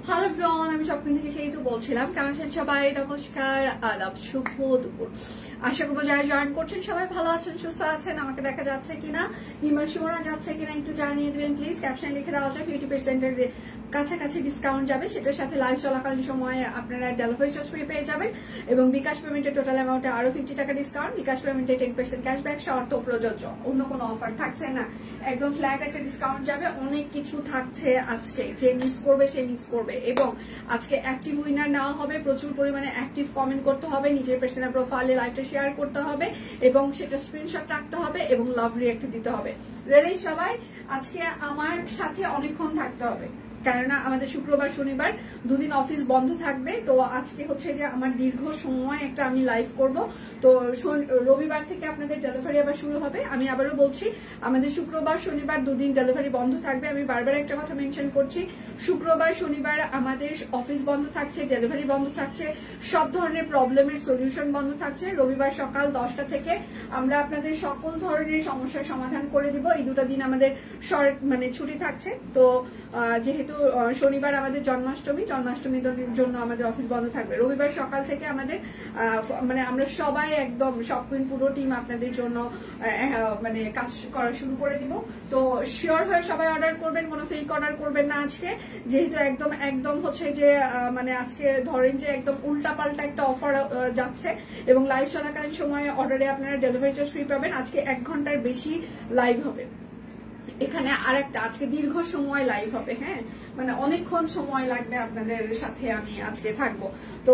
Hello everyone, আমি সবকিন থেকে সেই তো বলছিলাম। কেমন আছেন সবাই? নমস্কার, আদাব, শুভ দুপুর। আশা করবো যারা জয়েন করছেন সবাই ভালো আছেন, সুস্থ আছেন। আমাকে দেখা যাচ্ছে কিনা, কিংবা শোনা যাচ্ছে কিনা একটু জানিয়ে দেবেন প্লিজ। ক্যাপশনে লিখে দেওয়া আছে 50% এর কাছাকাছি ডিসকাউন্ট যাবে, সেটার সাথে লাইভ চলাকালীন সময়ে আপনারা ডেলিভারি চার্জ ফ্রি পেয়ে যাবেন এবং বিকাশ পেমেন্টের টোটাল অ্যামাউন্টে আরো 50 টাকা ডিসকাউন্ট। বিকাশ পেমেন্টে 10% ক্যাশব্যাক, শর্ত প্রযোজ্য, অন্য কোনো অফার থাকছে না, একদম ফ্ল্যাট একটা ডিসকাউন্ট যাবে। অনেক কিছু থাকছে আজকে, যে মিস করবে সে মিস করবে। এবং আজকে অ্যাক্টিভ উইনার নেওয়া হবে, প্রচুর পরিমাণে অ্যাক্টিভ কমেন্ট করতে হবে, নিজের পার্সোনাল প্রোফাইলে লাইভটা শেয়ার করতে হবে এবং সেটা স্ক্রিনশট রাখতে হবে এবং লাভ রিঅ্যাক্ট দিতে হবে। রেডি সবাই? আজকে আমার সাথে অনেকক্ষণ থাকতে হবে, কেননা আমাদের শুক্রবার শনিবার দুদিন অফিস বন্ধ থাকবে। তো আজকে হচ্ছে যে আমার দীর্ঘ সময় একটা আমি লাইভ করব। তো রবিবার থেকে আপনাদের ডেলিভারি আবার শুরু হবে। আমি আবারও বলছি, আমাদের শুক্রবার শনিবার দুদিন ডেলিভারি বন্ধ থাকবে। আমি বারবার একটা কথা মেনশন করছি, শুক্রবার শনিবার আমাদের অফিস বন্ধ থাকছে, ডেলিভারি বন্ধ থাকছে, সব ধরনের প্রবলেমের সলিউশন বন্ধ থাকছে। রবিবার সকাল 10টা থেকে আমরা আপনাদের সকল ধরনের সমস্যার সমাধান করে দিব। এই দুটো দিন আমাদের ছুটি থাকছে। তো যেহেতু শনিবার আমাদের জন্মাষ্টমীর জন্য আমাদের অফিস বন্ধ থাকবে। রবিবার সকাল থেকে আমাদের আমরা সবাই একদম সবকিন পুরো টিম আপনাদের জন্য কাজ করা শুরু করে দিব। তো শিওর হয়ে সবাই অর্ডার করবেন, কোনো ফেক অর্ডার করবেন না আজকে, যেহেতু একদম হচ্ছে যে আজকে ধরেন যে একদম উল্টাপাল্টা একটা অফার যাচ্ছে এবং লাইভ চলাকালীন সময়ে অর্ডারে আপনারা ডেলিভারি চার্জ ফ্রি পাবেন। আজকে 1 ঘন্টার বেশি লাইভ হবে এখানে, আর একটা আজকে দীর্ঘ সময় লাইভ হবে। হ্যাঁ, অনেকক্ষণ সময় লাগবে আপনাদের সাথে আমি আজকে থাকবো। তো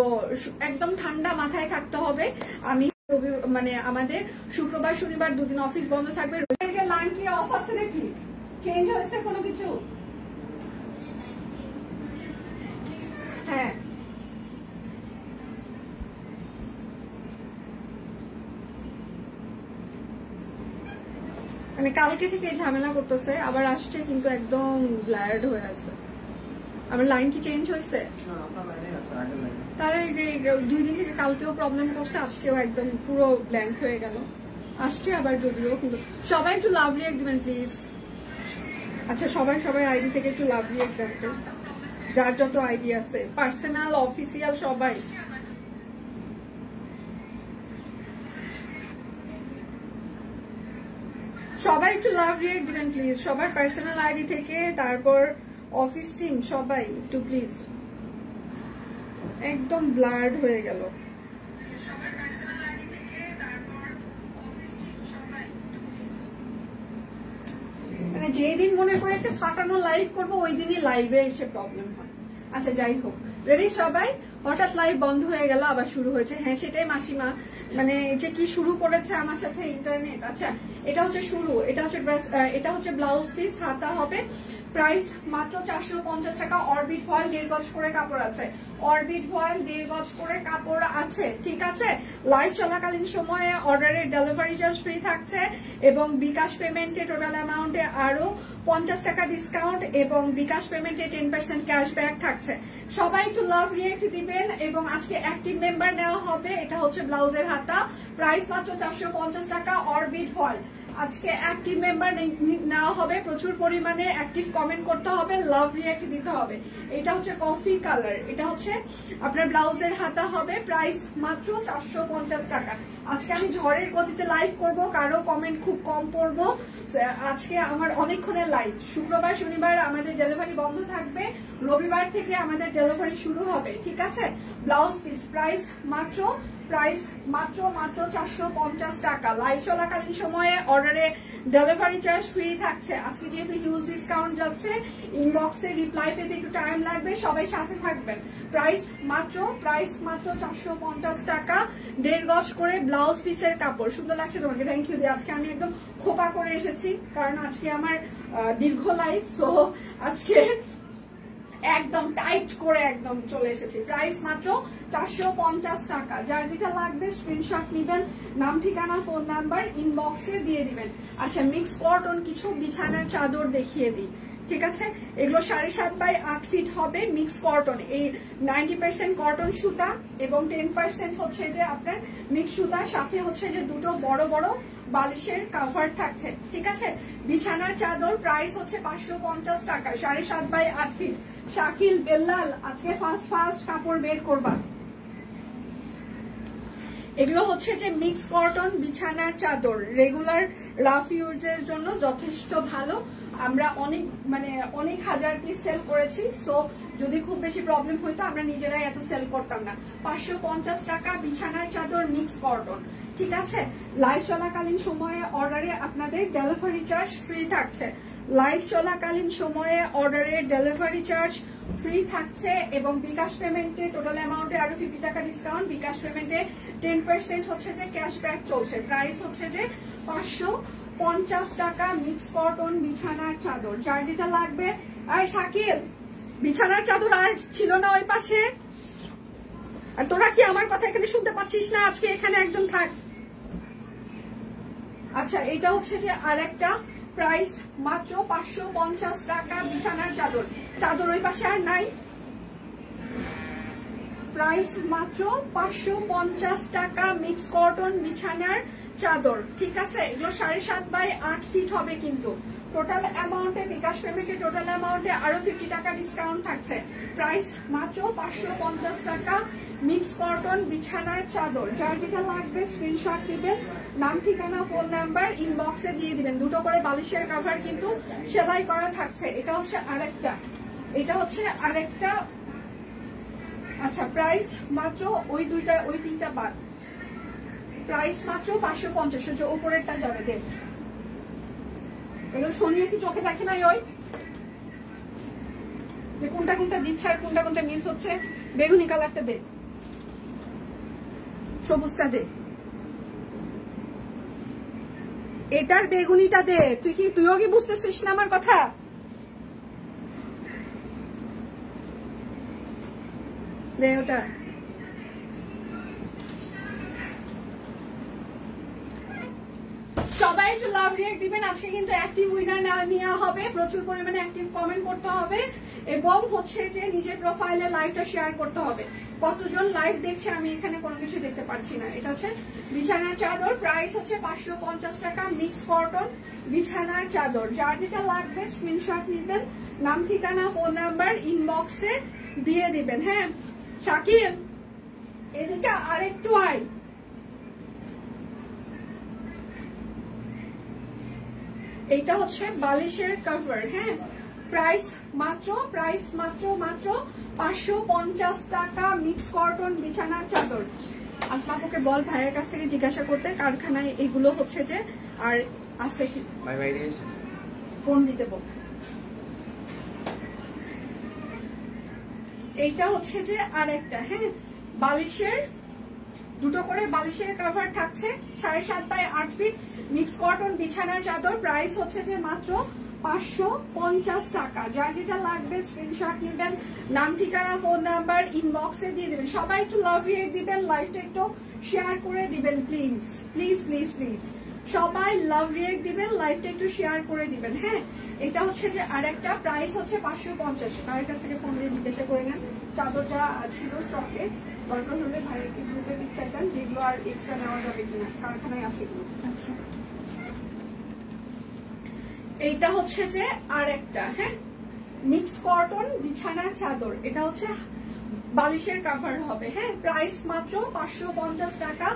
একদম ঠান্ডা মাথায় থাকতে হবে। আমি আমাদের শুক্রবার শনিবার দুদিন অফিস বন্ধ থাকবে। লাইন কি অফ আছে নাকি? চেঞ্জ হয়েছে কোনো কিছু? হ্যাঁ, কালকে থেকে ঝামেলা করতেছে, আবার আসছে কিন্তু একদম ব্ল্যাড হয়ে আছে। আমার লাইন কি চেঞ্জ হয়েছে? তাহলে 2 দিন থেকে কালকেও প্রবলেম করছে, আজকেও একদম পুরো ব্ল্যাঙ্ক হয়ে গেল। আসছে আবার যদিও, কিন্তু সবাই একটু লাভ রিঅ্যাক্ট দিবেন প্লিজ। আচ্ছা, সবাই আইডি থেকে একটু লাভ রিঅ্যাক্ট দেন, যার যত আইডি আছে, পার্সোনাল অফিসিয়াল সবাই। সবাই একটু লাভ রিঅ্যাক্ট দিবেন প্লিজ, সবার পার্সোনাল আইডি থেকে, তারপর অফিস টিম সবাই একটু প্লিজ। একদম ব্লার্ড হয়ে গেল। যেদিন মনে করে একটা ফাটানো লাইভ করবো ওই দিনই লাইভে এসে প্রবলেম হয়। আচ্ছা, যাই হোক, রেডি সবাই? হঠাৎ লাইভ বন্ধ হয়ে গেল, আবার শুরু হয়েছে। হ্যাঁ, সেটাই মাসিমা, যে কি শুরু করেছে আমার সাথে ইন্টারনেট। আচ্ছা, এটা হচ্ছে শুরু, এটা হচ্ছে ব্লাউজ পিস, হাতা হবে। প্রাইস মাত্র 450 টাকা। অরবিট ফয়েল 1.5 গজ করে কাপড় আছে, অরবিট ফয়েল 1.5 গজ করে কাপড় আছে, ঠিক আছে? লাইভ চলাকালীন সময়ে অর্ডারের ডেলিভারি চার্জ ফ্রি থাকছে এবং বিকাশ পেমেন্টে টোটাল অ্যামাউন্টে আরো 50 টাকা ডিসকাউন্ট এবং বিকাশ পেমেন্টে 10% ক্যাশব্যাক থাকছে। সবাই একটু লাভ রিঅ্যাক্ট দিবেন এবং আজকে অ্যাক্টিভ মেম্বার নেওয়া হবে। এটা হচ্ছে ব্লাউজের হাতা, প্রাইস মাত্র 450 টাকা। অরবিট ফয়েল আজকে অ্যাক্টিভ মেম্বার নেওয়া হবে, প্রচুর পরিমাণে অ্যাক্টিভ কমেন্ট করতে হবে, লাভ রিঅ্যাক্ট দিতে হবে। এটা হচ্ছে কফি কালার, এটা হচ্ছে আপনার ব্লাউজের হাতা হবে, প্রাইস মাত্র 450 টাকা। আজকে আমি ঝড়ের গতিতে লাইভ করব, কারো কমেন্ট খুব কম পড়বো। আজকে আমার অনেকক্ষণের লাইভ। শুক্রবার শনিবার আমাদের ডেলিভারি বন্ধ থাকবে, রবিবার থেকে আমাদের ডেলিভারি শুরু হবে, ঠিক আছে? ব্লাউজ পিস প্রাইস মাত্র 450 টাকা। লাইভ চলাকালীন সময়ে অর্ডারে ডেলিভারি চার্জ ফ্রি থাকছে। আজকে যেহেতু হিউজ ডিসকাউন্ট যাচ্ছে, ইনবক্সে রিপ্লাই পেতে একটু টাইম লাগবে, সবাই সাথে থাকবেন। প্রাইস মাত্র 450 টাকা। 1.5 গজ করে ব্লাউজ পিসের কাপড়। সুন্দর লাগছে তোমাকে, থ্যাংক ইউ। আজকে আমি একদম খোপা করে এসেছি, কারণ আজকে আমার দীর্ঘ লাইভ, সো আজকে একদম টাইট করে একদম চলে এসেছি। প্রাইস মাত্র 450 টাকা। যার যেটা লাগবে স্ক্রিনশট নিবেন, নাম ঠিকানা ফোন নাম্বার ইনবক্সে দিয়ে দিবেন। আচ্ছা, মিক্স কটন কিছু বিছানার চাদর দেখিয়ে দিই। ঠিক আছে, এগুলো 7.5 বাই 8 ফিট হবে, মিক্স কটন। এই 90% কটন সুতা এবং 10% হচ্ছে যে আপনার মিক্স সুতা, সাথে হচ্ছে যে দুটো বড় বড় বালিশের কাভার থাকছে। ঠিক আছে, বিছানার চাদর প্রাইস হচ্ছে 550 টাকা, 7.5 বাই 8 ফিট। শাকিল, বেল্লাল, আজকে ফার্স্ট কাপড় বের করবা। এগুলো হচ্ছে যে মিক্স কটন বিছানার চাদর, রেগুলার রাফ ইউজের জন্য যথেষ্ট ভালো। আমরা অনেক হাজার পিস সেল করেছি, সো যদি খুব বেশি প্রবলেম হইতো আমরা নিজেরাই এত সেল করতাম না। 550 টাকা বিছানার চাদর মিক্স কটন। ঠিক আছে, লাইভ চলাকালীন সময়ে অর্ডারে আপনাদের ডেলিভারি চার্জ ফ্রি থাকছে। লাইভ চলাকালীন সময়ে অর্ডারে ডেলিভারি চার্জ ফ্রি থাকছে এবং বিকাশ পেমেন্টে টোটাল অ্যামাউন্টে আরো 50 টাকা ডিসকাউন্ট। বিকাশ পেমেন্টে 10% হচ্ছে যে ক্যাশব্যাক চলছে। প্রাইস হচ্ছে যে 550 টাকা মিক্স কটন বিছানার চাদর। যার যেটা লাগবে। আর শাকিল, বিছানার চাদর আর ছিল না ওই পাশে? আর তোরা কি আমার কথা এখানে শুনতে পাচ্ছিস না? আজকে এখানে একজন থাক। আচ্ছা, এটা হচ্ছে যে আরেকটা, প্রাইস মাত্র 550 টাকা বিছানার চাদর। চাদর ওই পাশে আর নাই, প্রাইস মাত্র 550 টাকা মিক্স কটন বিছানার চাদর। ঠিক আছে, এগুলো 7.5 বাই 8 ফিট হবে কিন্তু। টোটাল অ্যামাউন্টে বিকাশ পেমেন্টে টোটাল অ্যামাউন্টে আরো 50 টাকা ডিসকাউন্ট থাকছে। প্রাইস মাত্র 550 টাকা মিক্স কটন বিছানার চাদর। যার যেটা লাগবে স্ক্রিনশট দিবেন, নাম ঠিকানা ফোন নাম্বার ইনবক্সে দিয়ে দিবেন। দুটো করে বালিশের কভার কিন্তু সেলাই করা থাকছে। এটা হচ্ছে আরেকটা। আচ্ছা, প্রাইস মাত্র ওই তিনটা বাদ, প্রাইস মাত্র 550। উপরেরটা যাবে দেখ, এগুলো সোনিয়া কি চোখে দেখে নাই? ওই কোনটা কোনটা দিচ্ছে আর কোনটা কোনটা মিস হচ্ছে। বেগুনি কালারটা দে, সবুজটা দে, এটার বেগুনিটা দে। তুইও কি বুঝতেছিস না আমার কথা? দে ওটা। সবাই একটু লাভ রিঅ্যাক্ট দিবেন। আজকে কিন্তু অ্যাক্টিভ উইনার নেওয়া হবে, প্রচুর পরিমাণে অ্যাক্টিভ কমেন্ট করতে হবে এবং হচ্ছে যে নিজের প্রোফাইলে লাইভটা শেয়ার করতে হবে। কতজন লাইভ দেখছে আমি এখানে কোনো কিছু দেখতে পাচ্ছি না। এটা হচ্ছে বিছানার চাদর, প্রাইস হচ্ছে 550 টাকা মিক্স কটন বিছানার চাদর। যার যেটা লাগবে স্ক্রিনশট নিবেন, নাম ঠিকানা ফোন নাম্বার ইনবক্সে দিয়ে দিবেন। হ্যাঁ শাকিল, এদিকে আরেকটু আয়। এটা হচ্ছে বালিশের কভার। হ্যাঁ, প্রাইস মাত্র 550 টাকা মিক্স কটন বিছানার চাদর। আসমাপুকে বল ভাইয়ের কাছ থেকে জিজ্ঞাসা করতে কারখানায় এগুলো হচ্ছে যে আর আছে কি, ফোন দিতে বল। এইটা হচ্ছে যে আরেকটা। হ্যাঁ, বালিশের দুটো করে বালিশের কভার থাকছে, 7.5 বাই 8 ফিট মিক্স কটন বিছানার চাদর। প্রাইস হচ্ছে যে মাত্র 550 টাকা। যার যেটা লাগবে স্ক্রিনশট নেবেন, নাম ঠিকানা ফোন নাম্বার ইনবক্সে দিয়ে দিবেন। সবাই একটু লাভ রিঅ্যাক্ট দিবেন, লাইভটা একটু শেয়ার করে দিবেন প্লিজ প্লিজ প্লিজ প্লিজ। সবাই লাভ রিঅ্যাক্ট দিবেন, লাইভটা একটু শেয়ার করে দিবেন। হ্যাঁ, এটা হচ্ছে যে আরেকটা, প্রাইস হচ্ছে 550। ভাইয়ের কাছ থেকে ফোন দিয়ে জিজ্ঞাসা করে নেন চাদর যা ছিল স্টকে, দরকার হলে ভাইয়ের একটি গ্রুপে পিকচার দেন যেগুলো আর এক্সট্রা নেওয়া যাবে কিনা, কারখানায় আছে কিনা। আচ্ছা, এইটা হচ্ছে যে আরেকটা। হ্যাঁ, মিক্স কটন বিছানার চাদর। এটা হচ্ছে বালিশের কভার হবে। হ্যাঁ, প্রাইস মাত্র 550 টাকা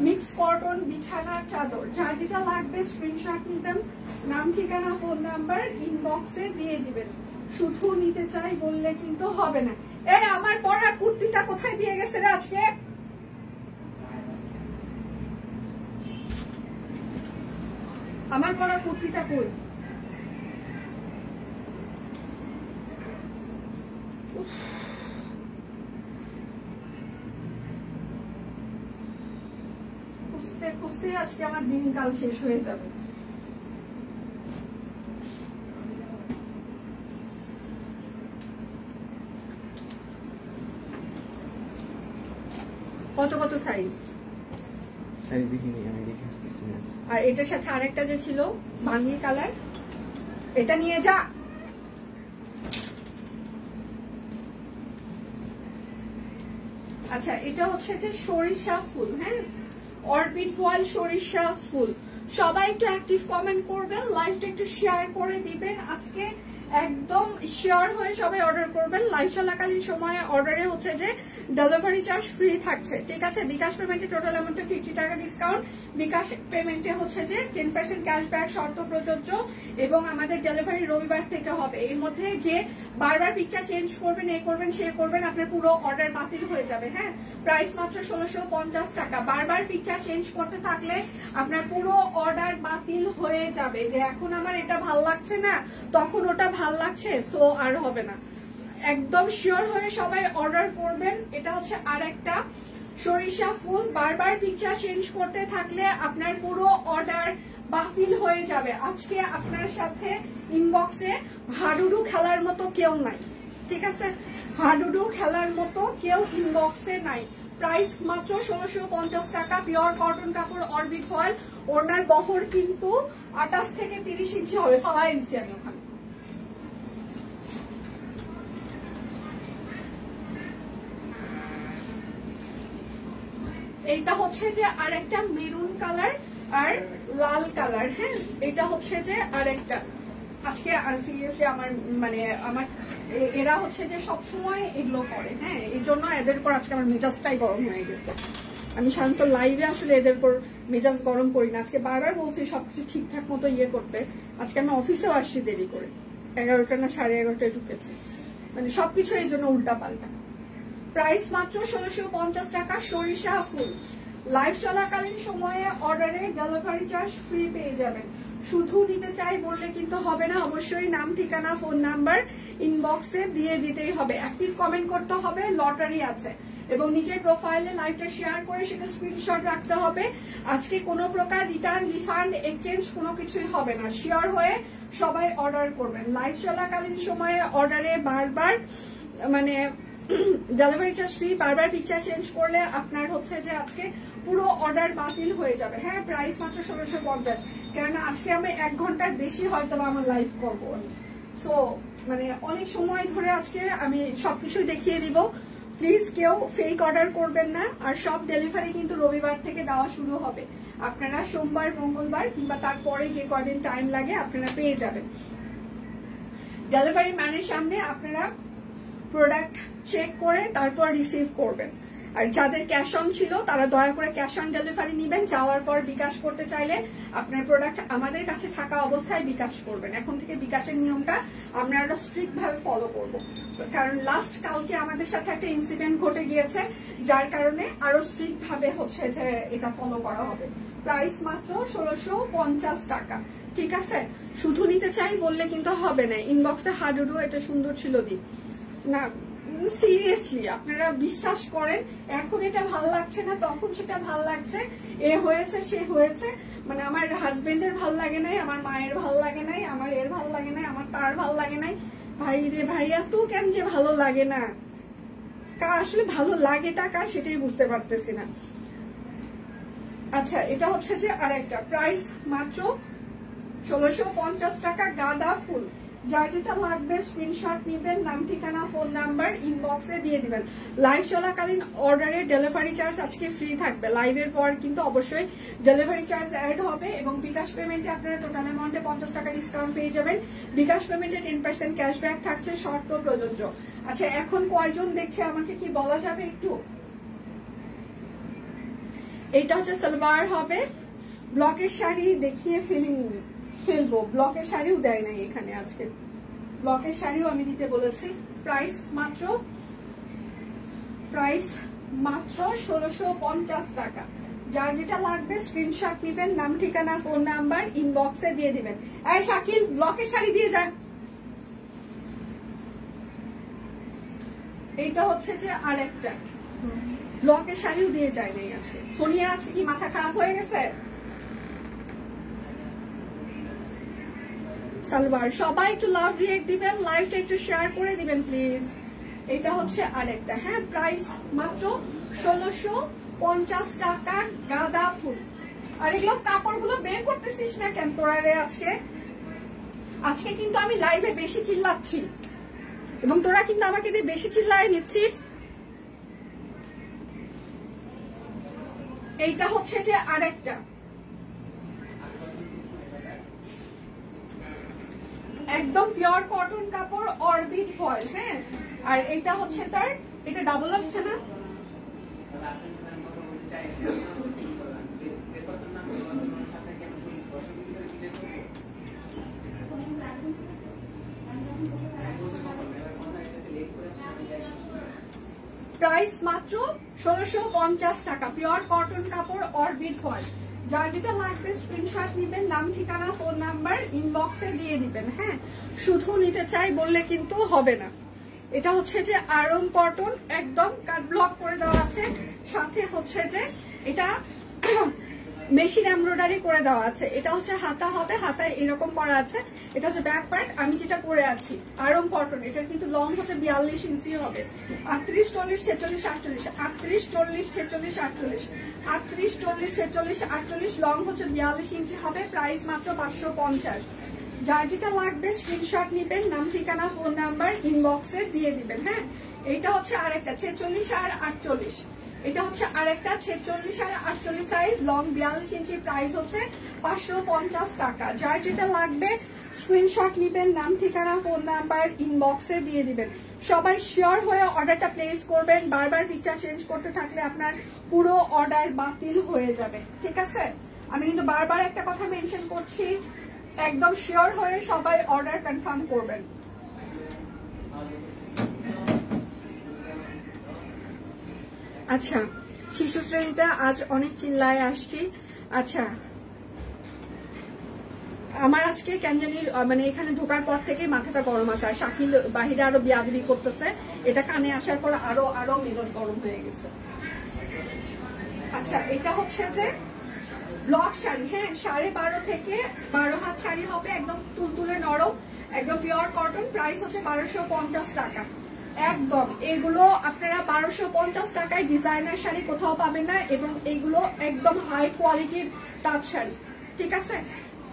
মিক্স কটন বিছানার চাদর। যার যেটা লাগবে স্ক্রিনশট নিবেন, নাম ঠিকানা ফোন নাম্বার ইনবক্সে দিয়ে দিবেন। শুধু নিতে চাই বললে কিন্তু হবে না। এই আমার পরা কুর্তিটা কোথায় দিয়ে গেছে রে আজকে? আমার পরা কুর্তিটা কই? খুঁজতে খুঁজতে আজকে আমার দিনকাল শেষ হয়ে যাবে। কত কত সাইজ? সাইজ দেখিনি, আমি দেখে আসতেছি না। আর এটার সাথে আরেকটা যে ছিল ভাঙ্গি কালার, এটা নিয়ে যা। আচ্ছা এটা হচ্ছে যে সরিষা ফুল, হ্যাঁ অরবিট ফয়েল সরিষা ফুল। সবাই একটু অ্যাক্টিভ কমেন্ট করবেন, লাইভটা একটু শেয়ার করে দিবেন। আজকে একদম শিওর হয়ে সবাই অর্ডার করবেন। লাইভ চলাকালীন সময়ে অর্ডারে হচ্ছে যে ডেলিভারি চার্জ ফ্রি থাকছে, ঠিক আছে। বিকাশ পেমেন্টে টোটাল অ্যামাউন্টে 50 টাকা ডিসকাউন্ট, বিকাশ পেমেন্টে হচ্ছে যে 10% ক্যাশব্যাক শর্ত প্রযোজ্য, এবং আমাদের ডেলিভারি রবিবার থেকে হবে। এর মধ্যে যে বারবার পিকচার চেঞ্জ করবেন, এ করবেন সে করবেন, আপনার পুরো অর্ডার বাতিল হয়ে যাবে, হ্যাঁ। প্রাইস মাত্র 1650 টাকা। বারবার পিকচার চেঞ্জ করতে থাকলে আপনার পুরো অর্ডার বাতিল হয়ে যাবে, যে এখন আমার এটা ভাল লাগছে না, তখন ওটা ভাল লাগছে, সো আর হবে না। একদম শিওর হয়ে সবাই অর্ডার করবেন। এটা হচ্ছে আর একটা সরিষা ফুল। বারবার পিকচার চেঞ্জ করতে থাকলে আপনার পুরো অর্ডার বাতিল হয়ে যাবে। আজকে আপনার সাথে ইনবক্সে হাডুডু খেলার মতো কেউ নাই, ঠিক আছে। হাডুডু খেলার মতো কেউ ইনবক্সে নাই। প্রাইস মাত্র 1650 টাকা। পিওর কটন কাপড় অরবিট ফয়েল। ওনার বহর কিন্তু 28 থেকে 30 ইঞ্চি হবে। ফালাই দিচ্ছি আমি ওখানে। এইটা হচ্ছে যে আরেকটা মেরুন কালার আর লাল কালার, হ্যাঁ। এটা হচ্ছে যে আরেকটা। আজকে সিরিয়াসলি আমার মানে আমার এরা হচ্ছে যে সবসময় এগুলো করে, হ্যাঁ। এই জন্য এদের পর আজকে আমার মেজাজটাই গরম হয়ে গেছে। আমি সাধারণত লাইভে আসলে এদের পর মেজাজ গরম করি না। আজকে বারবার বলছি সবকিছু ঠিকঠাক মতো ইয়ে করতে। আজকে আমি অফিসেও আসছি দেরি করে, 11টা না 11:30টায় ঢুকেছি, মানে সবকিছু এই জন্য উল্টা পাল্টা। প্রাইস মাত্র 1650 টাকা। সরিষা ফুল। লাইভ চলাকালীন সময়ে অর্ডারে ডেলিভারি চার্জ ফ্রি পেয়ে যাবেন। শুধু নিতে চাই বললে কিন্তু হবে না, অবশ্যই নাম ঠিকানা ফোন নাম্বার ইনবক্সে দিয়ে দিতেই হবে। অ্যাক্টিভ কমেন্ট করতে হবে লটারি আছে, এবং নিজের প্রোফাইলে লাইভটা শেয়ার করে সেটা স্ক্রিনশট রাখতে হবে। আজকে কোনো প্রকার রিটার্ন রিফান্ড এক্সচেঞ্জ কোনো কিছুই হবে না। শিওর হয়ে সবাই অর্ডার করবেন। লাইভ চলাকালীন সময়ে অর্ডারে বারবার মানে ডেলিভারি চার্জ ফ্রি। বারবার পিকচার চেঞ্জ করলে আপনার হচ্ছে যে আজকে পুরো অর্ডার বাতিল হয়ে যাবে, হ্যাঁ। প্রাইস মাত্র 1650। কেননা আজকে আমি 1 ঘন্টার বেশি হয়তো আমার লাইভ করবো, সো মানে অনেক সময় ধরে আজকে আমি সবকিছুই দেখিয়ে দিব। প্লিজ কেউ ফেক অর্ডার করবেন না। আর সব ডেলিভারি কিন্তু রবিবার থেকে দেওয়া শুরু হবে। আপনারা সোমবার মঙ্গলবার কিংবা তারপরে যে কদিন টাইম লাগে আপনারা পেয়ে যাবেন। ডেলিভারি ম্যানের সামনে আপনারা প্রোডাক্ট চেক করে তারপর রিসিভ করবেন। আর যাদের ক্যাশ অন ছিল তারা দয়া করে ক্যাশ অন ডেলিভারি নিবেন। যাওয়ার পর বিকাশ করতে চাইলে আপনার প্রোডাক্ট আমাদের কাছে থাকা অবস্থায় বিকাশ করবেন। এখন থেকে বিকাশের নিয়মটা আমরা আরো স্ট্রিক্ট ভাবে ফলো করব, কারণ লাস্ট কালকে আমাদের সাথে একটা ইনসিডেন্ট ঘটে গিয়েছে, যার কারণে আরো স্ট্রিক্ট ভাবে হচ্ছে যে এটা ফলো করা হবে। প্রাইস মাত্র 1650 টাকা, ঠিক আছে। শুধু নিতে চাই বললে কিন্তু হবে না। ইনবক্সে হাডুডু এটা সুন্দর ছিল দি না, সিরিয়াসলি আপনারা বিশ্বাস করেন। এখন এটা ভাল লাগছে না, তখন সেটা ভাল লাগছে। এ হয়েছে সে হয়েছে, মানে আমার হাজবেন্ডের ভাল লাগে নাই, আমার মায়ের ভাল লাগে নাই, আমার এর ভাল লাগে নাই, আমার তার ভাল লাগে নাই। ভাই রে ভাই, এত কেন যে ভালো লাগে না, আসলে ভালো লাগে টাকা সেটাই বুঝতে পারতেছি না। আচ্ছা এটা হচ্ছে যে আরেকটা। প্রাইস মাত্র 1650 টাকা। গাঁদা ফুল। যার যেটা লাগবে স্ক্রিনশট নিবেন, নাম ঠিকানা ফোন নাম্বার ইনবক্সে দিয়ে দিবেন। লাইভ চলাকালীন অর্ডারে ডেলিভারি চার্জ আজকে ফ্রি থাকবে। লাইভের পর কিন্তু অবশ্যই ডেলিভারি চার্জ অ্যাড হবে, এবং বিকাশ পেমেন্টে আপনারা টোটাল অ্যামাউন্টে 50 টাকা ডিসকাউন্ট পেয়ে যাবেন। বিকাশ পেমেন্টে 10% ক্যাশব্যাক থাকছে, শর্ত প্রযোজ্য। আচ্ছা এখন কয়জন দেখছে আমাকে কি বলা যাবে একটু? এইটা হচ্ছে সালোয়ার হবে। ব্লকের শাড়ি দেখিয়ে ফেলবো, ব্লকের শাড়িও দেয় নাই এখানে আজকে। ব্লকের শাড়িও আমি দিতে বলেছি। প্রাইস মাত্র 1650 টাকা। যার যেটা লাগবে স্ক্রিনশট নিবেন, নাম ঠিকানা ফোন নাম্বার ইনবক্সে দিয়ে দিবেন। এই শাকিল ব্লকের শাড়ি দিয়ে যান। এইটা হচ্ছে যে আরেকটা ব্লকের শাড়িও দিয়ে যায় নাই আজকে। সোনিয়া আছে কি মাথা খারাপ হয়ে গেছে? সালোয়ার সবাই একটু লাভ রিয়েক্ট দিবেন, লাইভটা একটু শেয়ার করে দিবেন প্লিজ। এটা হচ্ছে আরেকটা, হ্যাঁ। প্রাইস মাত্র 1650 টাকা। গাঁদা ফুল। আর এগুলো কাপড়গুলো বের করতেছিস না কেন তোরা রে? আজকে কিন্তু আমি লাইভে বেশি চিল্লাচ্ছি, এবং তোরা কিন্তু আমাকে দিয়ে বেশি চিল্লায় নিচ্ছিস। এইটা হচ্ছে যে আরেকটা একদম পিওর কটন কাপড় অরবিট ফয়েল। হ্যাঁ, আর এটা হচ্ছে তার, এটা ডাবল আসছে না, প্রাইস মাত্র 1650 টাকা, পিওর কটন কাপড় অরবিট ফয়েল। যার যেটা লাগবে স্ক্রিনশট নিবেন, নাম ঠিকানা ফোন নাম্বার ইনবক্সে দিয়ে দিবেন। হ্যাঁ, শুধু নিতে চাই বললে কিন্তু হবে না। এটা হচ্ছে যে আরং কটন, একদম কাট ব্লক করে দেওয়া আছে, সাথে হচ্ছে যে এটা মেশিন এমব্রয়ডারি করে দেওয়া আছে। এটা হচ্ছে হাতা হবে, হাতায় এরকম করা আছে। এটা হচ্ছে ব্যাক পার্ট, আমি যেটা পরে আছি আরং কটন, এটার কিন্তু লং হচ্ছে 42 ইঞ্চি হবে। 38, 40, 46, 48, 38, 40, 46, 48, 38, 40, 46, 48, লং হচ্ছে 42 ইঞ্চি হবে। প্রাইস মাত্র 550। যার যেটা লাগবে স্ক্রিনশট নিবেন, নাম ঠিকানা ফোন নাম্বার ইনবক্সে দিয়ে দিবেন। হ্যাঁ, এটা হচ্ছে আরেকটা 46 আর 48, এটা হচ্ছে আরেকটা 46 আর 48 সাইজ, লং 42 ইঞ্চি, প্রাইস হচ্ছে 550 টাকা। যার যেটা লাগবে স্ক্রিনশট নিবেন, নাম ঠিকানা ফোন নাম্বার ইনবক্সে দিয়ে দিবেন। সবাই শিওর হয়ে অর্ডারটা প্লেস করবেন, বারবার পিকচার চেঞ্জ করতে থাকলে আপনার পুরো অর্ডার বাতিল হয়ে যাবে। ঠিক আছে, আমি কিন্তু বারবার একটা কথা মেনশন করছি, একদম শিওর হয়ে সবাই অর্ডার কনফার্ম করবেন। আচ্ছা, শিশু শ্রেণীতে আজ অনেক চিল্লায় আসছি। আচ্ছা, আমার আজকে কেন জানি মানে এখানে ঢোকার পর থেকে মাথাটা গরম আছে, আর শাকিল বাহিরে আরো বিয়াদবি করতেছে, এটা কানে আসার পর আরো মেজাজ গরম হয়ে গেছে। আচ্ছা, এটা হচ্ছে যে ব্লক শাড়ি। হ্যাঁ, 12.5 থেকে 12 হাত শাড়ি হবে, একদম তুলতুলে নরম, একদম পিওর কটন। প্রাইস হচ্ছে 1250 টাকা। একদম এগুলো আপনারা 1250 টাকায় ডিজাইনার শাড়ি কোথাও পাবেন না, এবং এগুলো একদম হাই কোয়ালিটির তাঁত শাড়ি। ঠিক আছে,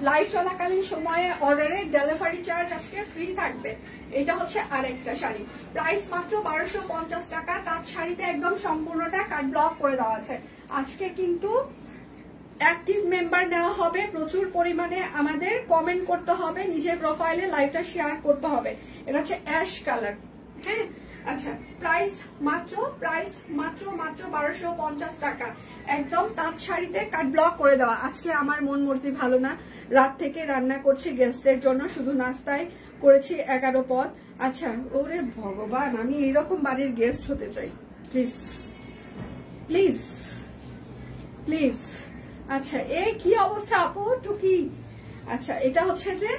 লাইভ চলাকালীন সময়ে অর্ডারের ডেলিভারি চার্জ আজকে ফ্রি থাকবে। এটা হচ্ছে আরেকটা শাড়ি, প্রাইস মাত্র 1250 টাকা। তাঁত শাড়িতে একদম সম্পূর্ণটা কাট ব্লক করে দেওয়া আছে। আজকে কিন্তু অ্যাক্টিভ মেম্বার নেওয়া হবে প্রচুর পরিমাণে, আমাদের কমেন্ট করতে হবে, নিজের প্রোফাইলে লাইভটা শেয়ার করতে হবে। এটা হচ্ছে অ্যাশ কালার। হ্যাঁ, আচ্ছা, প্রাইস মাত্র 1250 টাকা, একদম তাঁত শাড়িতে কাট ব্লক করে দেওয়া। আজকে আমার মন মর্জি ভালো না, রাত থেকে রান্না করছি গেস্টের জন্য, শুধু নাস্তায় করেছি 11 পদ। আচ্ছা, ওরে ভগবান, আমি এরকম বাড়ির গেস্ট হতে চাই, প্লিজ প্লিজ প্লিজ। আচ্ছা, এই কি অবস্থা আপু টুকি। আচ্ছা, এটা হচ্ছে যে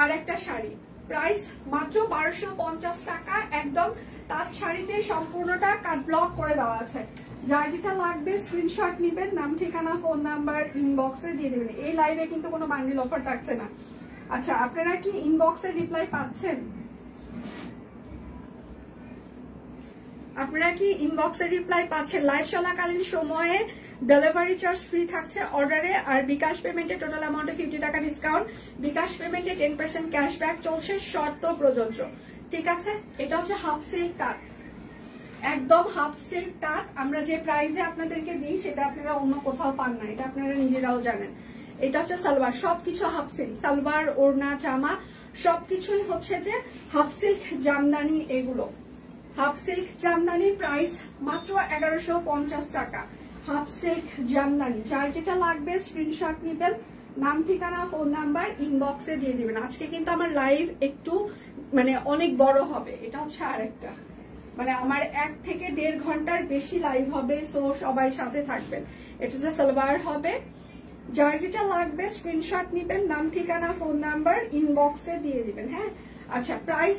আর একটা শাড়ি, প্রাইস মাত্র 1250 টাকা, একদম তাঁত শাড়িতে সম্পূর্ণটা কাট ব্লক করে দেওয়া আছে। যার যেটা লাগবে স্ক্রিনশট নিবেন, নাম ঠিকানা ফোন নাম্বার ইনবক্সে দিয়ে দেবেন। এই লাইভে কিন্তু কোনো বান্ডিল অফার থাকছে না। আচ্ছা, আপনারা কি ইনবক্সে রিপ্লাই পাচ্ছেন? আপনারা কি ইনবক্সে রিপ্লাই পাচ্ছেন? লাইভ চলাকালীন সময়ে ডেলিভারি চার্জ ফ্রি থাকছে অর্ডারে, আর বিকাশ পেমেন্টে টোটাল অ্যামাউন্টে 50 টাকা ডিসকাউন্ট, বিকাশ পেমেন্টে 10% ক্যাশব্যাক চলছে, শর্ত প্রযোজ্য। ঠিক আছে, এটা হচ্ছে হাফ সিল্ক তাঁত, একদম হাফ সিল্ক তাঁত। আমরা যে প্রাইসে আপনাদেরকে দিই সেটা আপনারা অন্য কোথাও পান না, এটা আপনারা নিজেরাও জানেন। এটা হচ্ছে সালোয়ার, সবকিছু হাফ সিল্ক, সালোয়ার, ওড়না, জামা সবকিছুই হচ্ছে যে হাফ সিল্ক জামদানি। এগুলো হাফ সিল্ক জামদানির প্রাইস মাত্র 1150 টাকা, হাফ সিল্ক জামদানি। যার যেটা লাগবে স্ক্রিনশট নিবেন, নাম ঠিকানা ফোন নাম্বার ইনবক্সে দিয়ে দিবেন। আজকে কিন্তু আমার লাইভ একটু মানে অনেক বড় হবে, এটা হচ্ছে আরেকটা, মানে আমার 1 থেকে 1.5 ঘন্টার বেশি লাইভ হবে, সো সবাই সাথে থাকবেন। এটা হচ্ছে সালোয়ার হবে। যার যেটা লাগবে স্ক্রিনশট নিবেন, নাম ঠিকানা ফোন নাম্বার ইনবক্সে দিয়ে দিবেন। হ্যাঁ, আচ্ছা, প্রাইস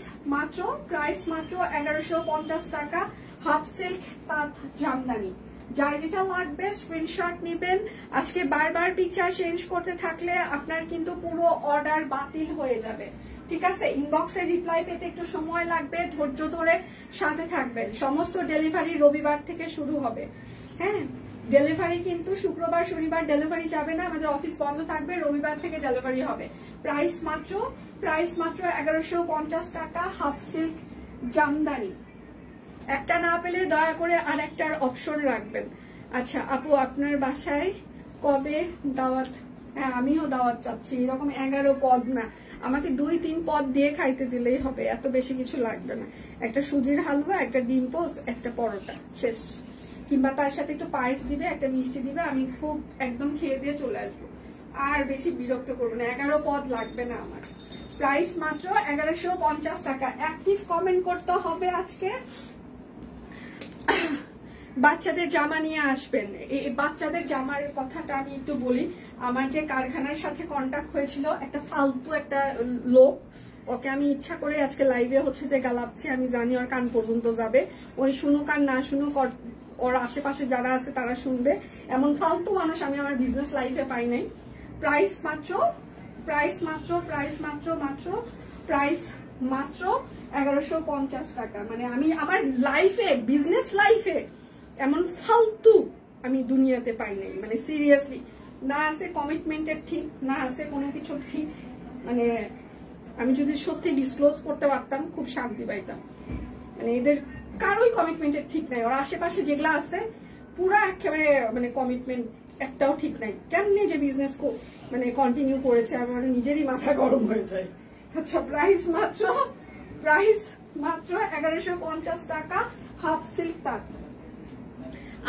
মাত্র 1150 টাকা, হাফ সিল্ক তাঁত জামদানি। যার যেটা লাগবে স্ক্রিনশট নিবেন। আজকে বারবার পিকচার চেঞ্জ করতে থাকলে আপনার কিন্তু পুরো অর্ডার বাতিল হয়ে যাবে। ঠিক আছে, ইনবক্সে রিপ্লাই পেতে একটু সময় লাগবে, ধৈর্য ধরে সাথে থাকবেন। সমস্ত ডেলিভারি রবিবার থেকে শুরু হবে। হ্যাঁ, ডেলিভারি কিন্তু শুক্রবার শনিবার ডেলিভারি যাবে না, আমাদের অফিস বন্ধ থাকবে, রবিবার থেকে ডেলিভারি হবে। প্রাইস মাত্র 1150 টাকা, হাফ সিল্ক জামদানি। একটা না পেলে দয়া করে আর একটার অপশন রাখবেন। আচ্ছা আপু, আপনার বাসায় কবে দাওয়াত? হ্যাঁ, আমিও দাওয়াত চাচ্ছি। এরকম 11 পদ না, আমাকে 2-3 পদ দিয়ে খাইতে দিলেই হবে, এত বেশি কিছু লাগবে না। একটা সুজির হালুয়া, একটা ডিম পোস্ট, একটা পরোটা, শেষ। কিংবা তার সাথে একটু পায়েস দিবে, একটা মিষ্টি দিবে, আমি খুব একদম খেয়ে দিয়ে চলে আসবো। আর বেশি বিরক্ত করবো না, 11 পদ লাগবে না আমার। প্রাইস মাত্র 1150 টাকা। অ্যাক্টিভ কমেন্ট করতে হবে আজকে। বাচ্চাদের জামা নিয়ে আসবেন। এই বাচ্চাদের জামার কথাটা আমি একটু বলি। আমার যে কারখানার সাথে কন্ট্যাক্ট হয়েছিল, একটা ফালতু একটা লোক, ওকে আমি ইচ্ছা করে আজকে লাইভে হচ্ছে যে গালাচ্ছি, আমি জানি ওর কান পর্যন্ত যাবে। ওই শুনুক আর না শুনুক, ওর আশেপাশে যারা আছে তারা শুনবে। এমন ফালতু মানুষ আমি আমার বিজনেস লাইফে পাই নাই। প্রাইস মাত্র 1150 টাকা। মানে আমি আমার লাইফে, বিজনেস লাইফে এমন ফালতু আমি দুনিয়াতে পাই নাই। মানে সিরিয়াসলি, না আছে কমিটমেন্টের ঠিক, না আছে কোনো কিছু ঠিক। মানে আমি যদি সত্যি ডিসক্লোজ করতে পারতাম খুব শান্তি পাইতাম। মানে এদের কারোই কমিটমেন্টের ঠিক নাই। ওর আশেপাশে যেগুলা আছে পুরা একেবারে মানে কমিটমেন্ট একটাও ঠিক নাই। কেমনি যে বিজনেস মানে কন্টিনিউ করেছে আমার নিজেরই মাথা গরম হয়ে যায়। আচ্ছা, প্রাইস মাত্র 1150 টাকা, হাফ সিল্ক তাঁত।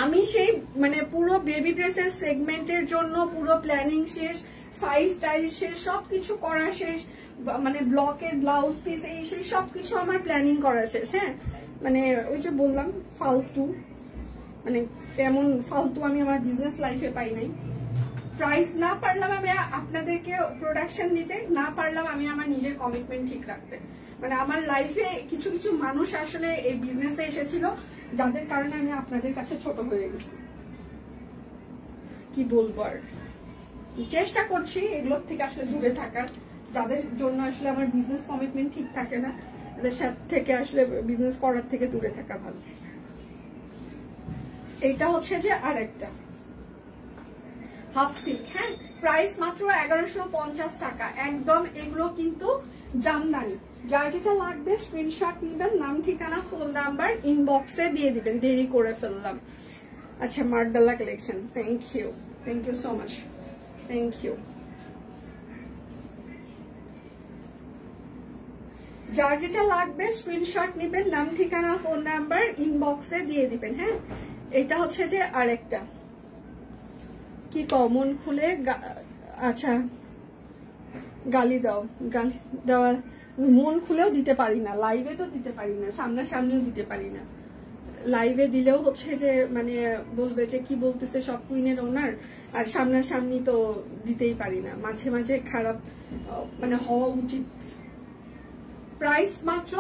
আমি সেই মানে পুরো বেবি ড্রেসের সেগমেন্টের জন্য পুরো প্ল্যানিং শেষ, সাইজ টাইজ শেষ, সবকিছু করা শেষ। মানে ব্লকের ব্লাউজ পিস এই সেই সবকিছু আমার প্ল্যানিং করা শেষ। হ্যাঁ, মানে ওই যে বললাম ফালতু, মানে তেমন ফালতু আমি আমার বিজনেস লাইফে পাই নাই। প্রাইস না পারলাম আমি আপনাদেরকে প্রোডাকশন দিতে, না পারলাম আমি আমার নিজের কমিটমেন্ট ঠিক রাখতে। মানে আমার লাইফে কিছু কিছু মানুষ আসলে এই বিজনেসে এসেছিল, যাদের কারণে আমি আপনাদের কাছে ছোট হয়ে গেছি। কি বলবো আর, চেষ্টা করছি এগুলোর থেকে আসলে দূরে থাকার। যাদের জন্য আসলে আমার বিজনেস কমিটমেন্ট ঠিক থাকে না, তাদের সাথে থেকে আসলে বিজনেস করার থেকে দূরে থাকা ভালো। এটা হচ্ছে যে আরেকটা হাফ সিল্ক। হ্যাঁ, প্রাইস মাত্র 1150 টাকা একদম। এগুলো কিন্তু জামদানি। যার যেটা লাগবে স্ক্রিনশট নিবেন, নাম ঠিকানা ফোন নাম্বার ইনবক্সে দিয়ে দিবেন। দেরি করে ফেললাম। আচ্ছা, মার্ডালা collection, thank you so much, thank you. যার যেটা লাগবে স্ক্রিনশট নিবেন, নাম ঠিকানা ফোন নাম্বার ইনবক্সে দিয়ে দিবেন। হ্যাঁ, এটা হচ্ছে যে আরেকটা কি মন খুলে আচ্ছা গালি দেওয়া মন খুলেও দিতে পারি না, লাইভে তো দিতে পারি না, সামনাসামনিও দিতে পারি না। লাইভে দিলেও হচ্ছে যে মানে বলবে যে কি বলতেছে সব কুইনের ওনার, আর সামনাসামনি তো দিতেই পারি না। মাঝে মাঝে খারাপ মানে হওয়া উচিত। প্রাইস মাত্র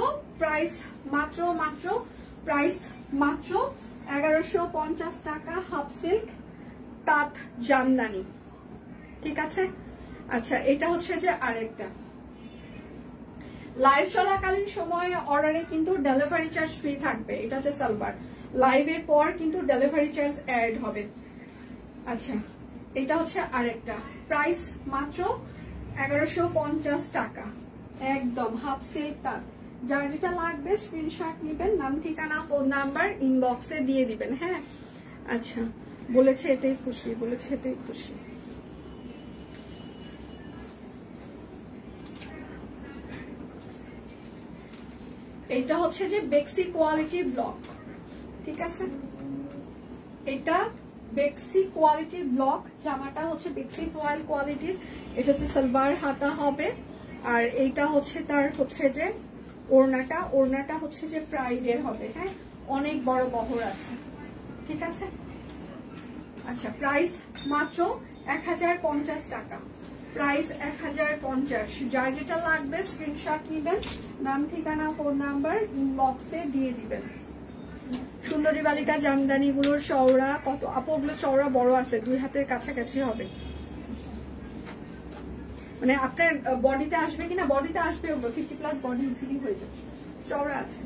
1150 টাকা, হাফ সিল্ক তাঁত জামদানি। ঠিক আছে। আচ্ছা, এটা হচ্ছে যে আরেকটা লাইভ চলাকালীন সময়ে অর্ডারে কিন্তু ডেলিভারি চার্জ ফ্রি থাকবে। এটা হচ্ছে সালোয়ার। লাইভের পর কিন্তু ডেলিভারি চার্জ অ্যাড হবে। আচ্ছা, এটা হচ্ছে আরেকটা প্রাইস মাত্র 1150 টাকা একদম, হাফ সিল্ক তাঁত। যার যেটা লাগবে স্ক্রিনশট নিবেন, নাম ঠিকানা ফোন নাম্বার ইনবক্সে দিয়ে দিবেন। হ্যাঁ, আচ্ছা, বলেছে এতেই খুশি। এটা হচ্ছে যে বেক্সি কোয়ালিটি ব্লক। ঠিক আছে, এটা বেক্সি কোয়ালিটির ব্লক। জামাটা হচ্ছে বেক্সি ফয়েল কোয়ালিটির। এটা হচ্ছে সালোয়ার হাতা হবে, আর এইটা হচ্ছে তার হচ্ছে যে ওড়নাটা হচ্ছে যে প্রাইডের হবে। হ্যাঁ, অনেক বড় বহর আছে। ঠিক আছে। আচ্ছা, প্রাইস মাত্র 1050 টাকা, প্রাইস 1050। যার যেটা লাগবে স্ক্রিনশট নিবেন, নাম ঠিকানা ফোন নাম্বার ইনবক্সে দিয়ে দিবেন। সুন্দরী বালিকা জামদানি গুলোর চওড়া কত আপু? ওগুলো চওড়া বড় আছে, 2 হাতের কাছাকাছি হবে। মানে আপনার বডিতে আসবে কিনা, বডিতে আসবে, 50+ বডি ইজিলি হয়ে যাবে, চওড়া আছে।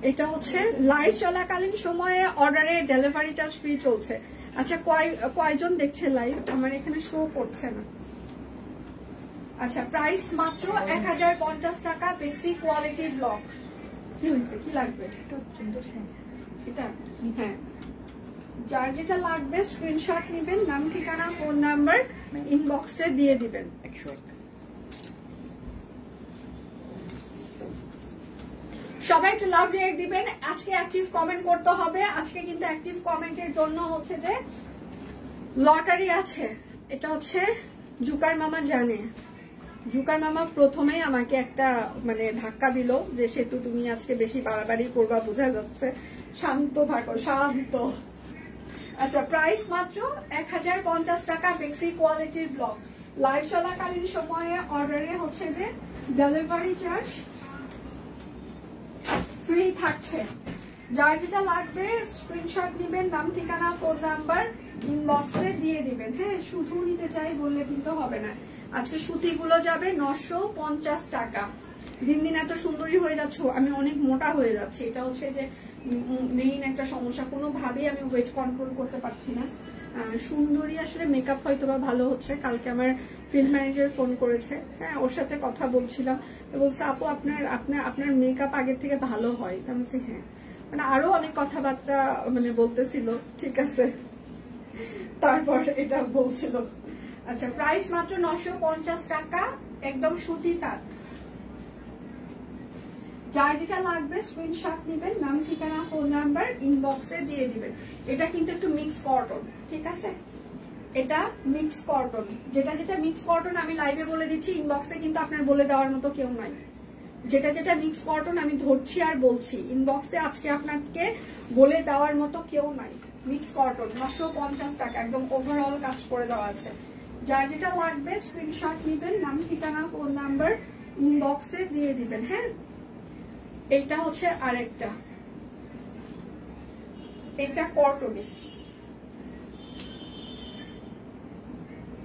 এটা হচ্ছে লাইভ চলাকালীন সময়ে অর্ডারে ডেলিভারি চার্জ ফ্রি চলছে। আচ্ছা, কয়জন দেখছে লাইভ? আমার এখানে শো করছে না। আচ্ছা, প্রাইস মাত্র 1050 টাকা, বেক্সি কোয়ালিটির ব্লক। কি হয়েছে, কি লাগবে? এটা হ্যাঁ, যার যেটা লাগবে স্ক্রিনশট নেবেন, নাম ঠিকানা ফোন নাম্বার ইনবক্সে দিয়ে দিবেন। সবাই একটু লাভ রিঅ্যাক্ট দিবেন। আজকে অ্যাক্টিভ কমেন্ট করতে হবে। আজকে কিন্তু অ্যাক্টিভ কমেন্টের জন্য হচ্ছে যে লটারি আছে। এটা হচ্ছে জুকার মামা জানে। জুকার মামা প্রথমেই আমাকে একটা মানে ধাক্কা দিল যে সেতু তুমি আজকে বেশি বাড়াবাড়ি করবা, বোঝা যাচ্ছে। শান্ত থাকো, শান্ত। আচ্ছা, প্রাইস মাত্র 1050 টাকা, বেক্সি কোয়ালিটির ব্লক। লাইভ চলাকালীন সময়ে অর্ডারে হচ্ছে যে ডেলিভারি চার্জ ফ্রি থাকছে। যার যেটা লাগবে স্ক্রিনশট নেবেন, নাম ঠিকানা ফোন নাম্বার ইনবক্সে দিয়ে দিবেন। হ্যাঁ, শুধু নিতে চাই বললে কিন্তু হবে না। আজকে সুতিগুলো যাবে 950 টাকা। দিন দিন এত সুন্দরী হয়ে যাচ্ছ, আমি অনেক মোটা হয়ে যাচ্ছি। এটা হচ্ছে যে মেইন একটা সমস্যা, কোনোভাবেই আমি ওয়েট কন্ট্রোল করতে পারছি না। সুন্দরী আসলে মেকআপ হয়তো বা ভালো হচ্ছে। কালকে আমার ফিল্ড ম্যানেজার ফোন করেছে, হ্যাঁ, ওর সাথে কথা বলছিলাম। তো বলছে আপু আপনার মেকআপ আগের থেকে ভালো হয়। আমি বলছি হ্যাঁ, মানে আরো অনেক কথাবার্তা মানে বলতেছিল, ঠিক আছে। তারপর এটা বলছিল। আচ্ছা, প্রাইস মাত্র 950 টাকা, একদম সুতি তাঁত। যার যেটা লাগবে স্ক্রিনশট নেবেন, নাম ঠিকানা ফোন নাম্বার ইনবক্সে দিয়ে দিবেন। এটা কিন্তু একটু মিক্স কটন, ঠিক আছে। এটা মিক্স কটন, যেটা যেটা মিক্স কটন আমি লাইভে বলে দিচ্ছি, ইনবক্সে কিন্তু আপনার বলে দেওয়ার মতো কেউ নাই। যেটা যেটা মিক্স কটন আমি ধরছি আর বলছি, ইনবক্সে আজকে আপনাকে বলে দেওয়ার মতো কেউ নাই। মিক্স কটন 950 টাকা, একদম ওভারঅল কাজ করে দেওয়া আছে। যার যেটা লাগবে স্ক্রিনশট নেবেন, নাম ঠিকানা ফোন নাম্বার ইনবক্সে দিয়ে দিবেন। হ্যাঁ, এইটা হচ্ছে আরেকটা, এটা কটনে।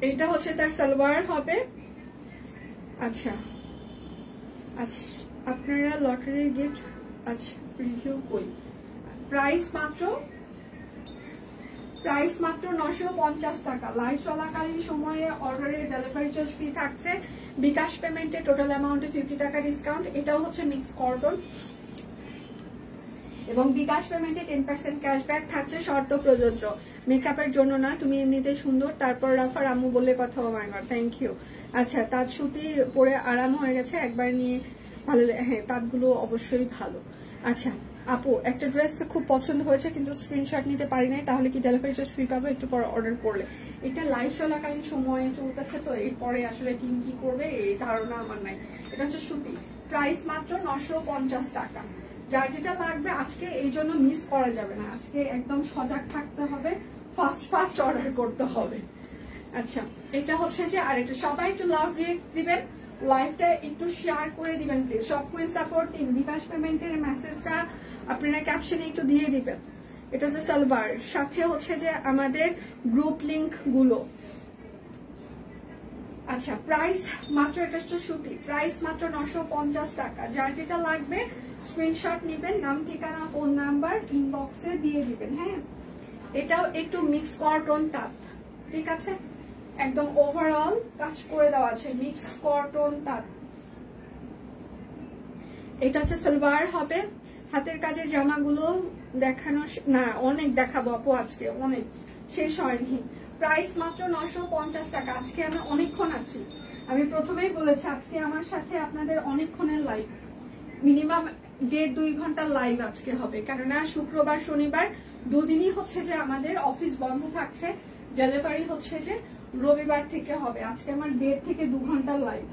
এইটা হচ্ছে তার সালোয়ার হবে। আচ্ছা আচ্ছা, আপনারা লটারির গিফট আচ্ছা রিভিউ কই? প্রাইস মাত্র 950 টাকা। লাইভ চলাকালীন সময়ে অর্ডারে ডেলিভারি চার্জ ফ্রি থাকছে। বিকাশ পেমেন্টে টোটাল অ্যামাউন্টে 50 টাকা ডিসকাউন্ট। এটাও হচ্ছে মিক্স কটন এবং বিকাশ পেমেন্টে 10% ক্যাশব্যাক থাকছে, শর্ত প্রযোজ্য। মেকআপের জন্য না, তুমি এমনিতেই সুন্দর। তারপর রাফার আম্মু বললে কথা, ও মাই গড, থ্যাংক ইউ। আচ্ছা, তাঁত সুতি পরে আরাম হয়ে গেছে, একবার নিয়ে ভালো। হ্যাঁ, তাঁতগুলো অবশ্যই ভালো। আচ্ছা আপু, একটা ড্রেস খুব পছন্দ হয়েছে কিন্তু স্ক্রিনশট নিতে পারি নাই, তাহলে কি ডেলিভারি চার্জ ফ্রি পাবো একটু পরে অর্ডার করলে? এটা লাইভ চলাকালীন সময়ে চলতেছে, তো এরপরে আসলে টিম কি করবে এই ধারণা আমার নাই। এটা হচ্ছে সুতি, প্রাইস মাত্র 950 টাকা। যার যেটা লাগবে আজকে এই জন্য মিস করা যাবে না, আজকে একদম সজাগ থাকতে হবে, ফাস্ট অর্ডার করতে হবে। আচ্ছা, এটা হচ্ছে যে আরেকটা, সবাই একটু লাভ রিঅ্যাক্ট দিবেন, লাইভটা একটু শেয়ার করে দিবেন প্লিজ। সব কুইন সাপোর্ট টিম, বিকাশ পেমেন্টের মেসেজটা আপনারা ক্যাপশনে একটু দিয়ে দিবেন। এটা হচ্ছে সালোয়ার, সাথে হচ্ছে যে আমাদের গ্রুপ লিংক গুলো। আচ্ছা, প্রাইস মাত্র, এটা হচ্ছে সুতি, প্রাইস মাত্র 950 টাকা। যার যেটা লাগবে স্ক্রিনশট নেবেন, নাম ঠিকানা ফোন নাম্বার ইনবক্সে দিয়ে দিবেন। হ্যাঁ, এটাও একটু মিক্স কটন তাঁত, ঠিক আছে, একদম ওভারঅল কাজ করে দেওয়া আছে, মিক্স কটন তাঁত। এটা হচ্ছে সালোয়ার হবে। হাতের কাজের জামাগুলো দেখানো না, অনেক দেখাবো আপু, আজকে অনেক শেষ হয়নি। প্রাইস মাত্র 950 টাকা। আজকে আমি অনেকক্ষণ আছি, আমি প্রথমেই বলেছি আজকে আমার সাথে আপনাদের অনেকক্ষণের লাইভ, মিনিমাম 1.5-2 ঘন্টার লাইভ আজকে হবে। কেননা শুক্রবার শনিবার দুদিনই হচ্ছে যে আমাদের অফিস বন্ধ থাকছে, ডেলিভারি হচ্ছে যে রবিবার থেকে হবে। আজকে আমার 1.5 থেকে 2 ঘন্টার লাইভ।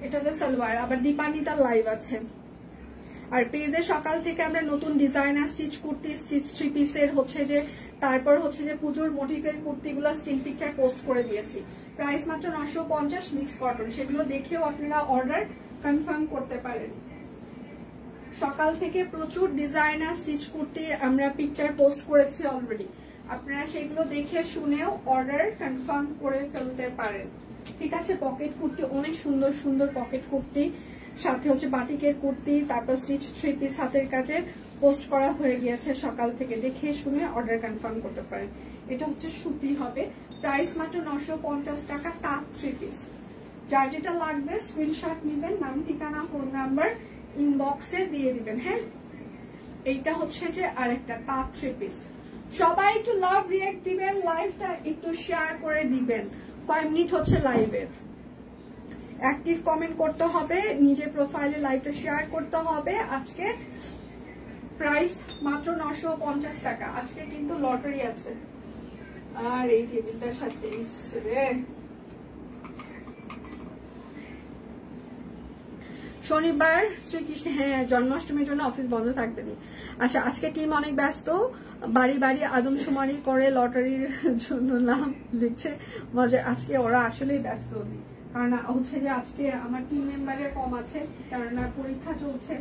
এটা যে সালোয়ার, আবার দীপান্বিতার লাইভ আছে। আর পেজে সকাল থেকে আমরা নতুন ডিজাইনার স্টিচ কুর্তি, স্টিচ 3 পিসের হচ্ছে যে, তারপর হচ্ছে যে পুজোর মোটিভের কুর্তিগুলো স্টিল পিকচার পোস্ট করে দিয়েছি। প্রাইস মাত্র 950, মিক্স কটন। সেগুলো দেখেও আপনারা অর্ডার কনফার্ম করতে পারেন। সকাল থেকে প্রচুর ডিজাইনার স্টিচ কুর্তি আমরা পিকচার পোস্ট করেছি অলরেডি, আপনারা সেগুলো দেখে শুনেও অর্ডার কনফার্ম করে ফেলতে পারেন, ঠিক আছে। পকেট কুর্তি, অনেক সুন্দর সুন্দর পকেট কুর্তি, সাথে হচ্ছে বাটিকের কুর্তি, তারপর স্টিচ 3 পিস হাতের কাজে পোস্ট করা হয়ে গিয়েছে। সকাল থেকে দেখে শুনে অর্ডার কনফার্ম করতে পারেন। এটা হচ্ছে সুতি হবে, প্রাইস মাত্র 950 টাকা, তাঁত 3 পিস। যার যেটা লাগবে স্ক্রিনশট নেবেন, নাম ঠিকানা ফোন নাম্বার ইনবক্সে দিয়ে দিবেন। হ্যাঁ, এইটা হচ্ছে যে আরেকটা তাঁত 3 পিস। সবাই একটু লাভ রিঅ্যাক্ট দিবেন, লাইভটা একটু শেয়ার করে দিবেন। কয় মিনিট হচ্ছে লাইভের, অ্যাক্টিভ কমেন্ট করতে হবে, নিজের প্রোফাইলে লাইভটা শেয়ার করতে হবে। আজকে প্রাইস মাত্র 950 টাকা। আজকে কিন্তু লটারি আছে। আর এই টেবিলটার সাথে শনিবার শ্রীকৃষ্ণ, হ্যাঁ জন্মাষ্টমীর জন্য অফিস বন্ধ থাকবে নি। আচ্ছা আজকে টিম অনেক ব্যস্ত, বাড়ি বাড়ি আদমশুমারি করে লটারির জন্য নাম লিখছে। মজা, আজকে ওরা আসলেই ব্যস্ত, কারণ হচ্ছে যে আজকে আমার টিম মেম্বারের কম আছে, কারণ পরীক্ষা চলছে।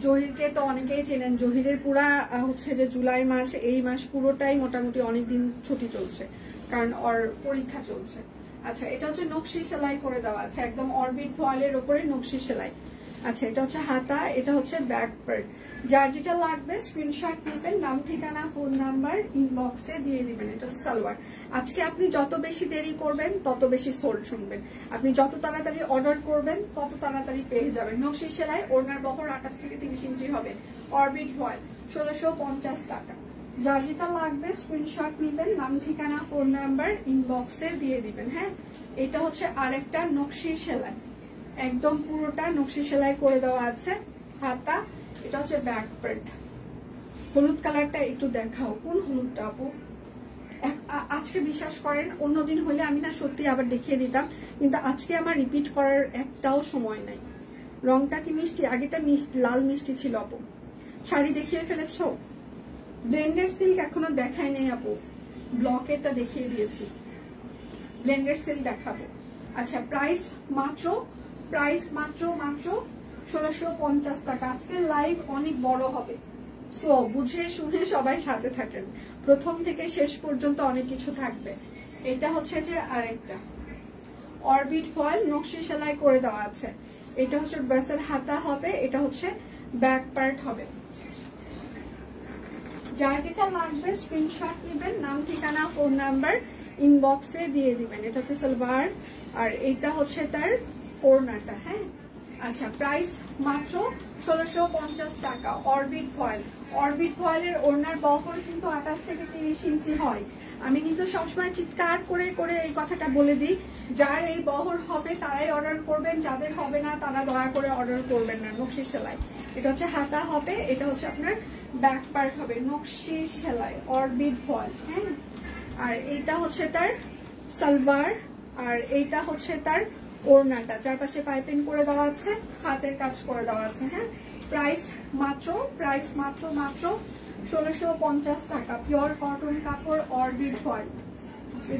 জহিরকে তো অনেকেই চেনেন, জহিরের পুরা হচ্ছে যে জুলাই মাস, এই মাস পুরোটাই মোটামুটি অনেকদিন ছুটি চলছে, কারণ ওর পরীক্ষা চলছে। আচ্ছা এটা হচ্ছে নকশি সেলাই করে দেওয়া আছে, একদম অরবিট ফয়েলের উপরে নকশি সেলাই। আচ্ছা এটা হচ্ছে হাতা, এটা হচ্ছে ব্যাক পার্ট। যার যেটা লাগবে স্ক্রিনশট নেবেন, নাম ঠিকানা ফোন নাম্বার ইনবক্সে দিয়ে দিবেন। এটা হচ্ছে সালোয়ার। আজকে আপনি যত বেশি দেরি করবেন তত বেশি সোল্ড শুনবেন, আপনি যত তাড়াতাড়ি অর্ডার করবেন তত তাড়াতাড়ি পেয়ে যাবেন। নকশি সেলাই, ওড়নার বহর 28 থেকে 30 ইঞ্চি হবে, অরবিট ফয়েল 1650 টাকা। যার যেটা লাগবে স্ক্রিনশট নেবেন, নাম ঠিকানা ফোন নাম্বার ইনবক্সে দিয়ে দিবেন। হ্যাঁ এটা হচ্ছে আরেকটা নকশি সেলাই, একদম পুরোটা নকশি সেলাই করে দেওয়া আছে হাতা। এটা হচ্ছে ব্যাক পার্ট। হলুদ কালারটা একটু দেখাও, কোন হলুদটা আপু? আজকে বিশ্বাস করেন অন্যদিন হলে আমি না সত্যি আবার দেখিয়ে দিতাম, কিন্তু আজকে আমার রিপিট করার একটাও সময় নাই। রংটা কি মিষ্টি? আগেটা লাল মিষ্টি ছিল আপু। শাড়ি দেখিয়ে ফেলেছো? ব্লেন্ডেড সিল্ক এখনো দেখাই নেই আপু, ব্লকেরটা দেখিয়ে দিয়েছি, ব্লেন্ডেড সিল্ক দেখাবো। আচ্ছা প্রাইস মাত্র 1650 টাকা। আজকের লাইভ অনেক বড় হবে, সো বুঝে শুনে সবাই সাথে থাকেন, প্রথম থেকে শেষ পর্যন্ত অনেক কিছু থাকবে। এটা হচ্ছে যে আরেকটা অরবিট ফয়েল নকশি সেলাই করে দেওয়া আছে। এটা হচ্ছে ড্রেসের হাতা হবে, এটা হচ্ছে ব্যাক পার্ট হবে। যার যেটা লাগবে স্ক্রিনশট নেবেন, নাম ঠিকানা ফোন নাম্বার ইনবক্সে দিয়ে দিবেন। এটা হচ্ছে সালোয়ার, আর এটা হচ্ছে তার ওড়নাটা। হ্যাঁ আচ্ছা প্রাইস মাত্র 1650 টাকা। অরবিট ফয়েল, অরবিট ফয়েলের ওড়নার বহর কিন্তু 28 থেকে 30 ইঞ্চি হয়। আমি কিন্তু সবসময় চিৎকার করে করে এই কথাটা বলে দিই, যার এই বহর হবে তারাই অর্ডার করবেন, যাদের হবে না তারা দয়া করে অর্ডার করবেন না। নকশি সেলাই, এটা হচ্ছে হাতা হবে, এটা হচ্ছে আপনার ব্যাক পার্ট হবে, নকশি সেলাই অরবিট ফয়েল। হ্যাঁ আর এইটা হচ্ছে তার সালোয়ার, আর এইটা হচ্ছে তার ওড়নাটা, চারপাশে পাইপিং করে দেওয়া আছে, হাতের কাজ করে দেওয়া আছে। হ্যাঁ প্রাইস মাত্র 1650 টাকা। পিওর কটন কাপড়, অরবিট ফয়েল।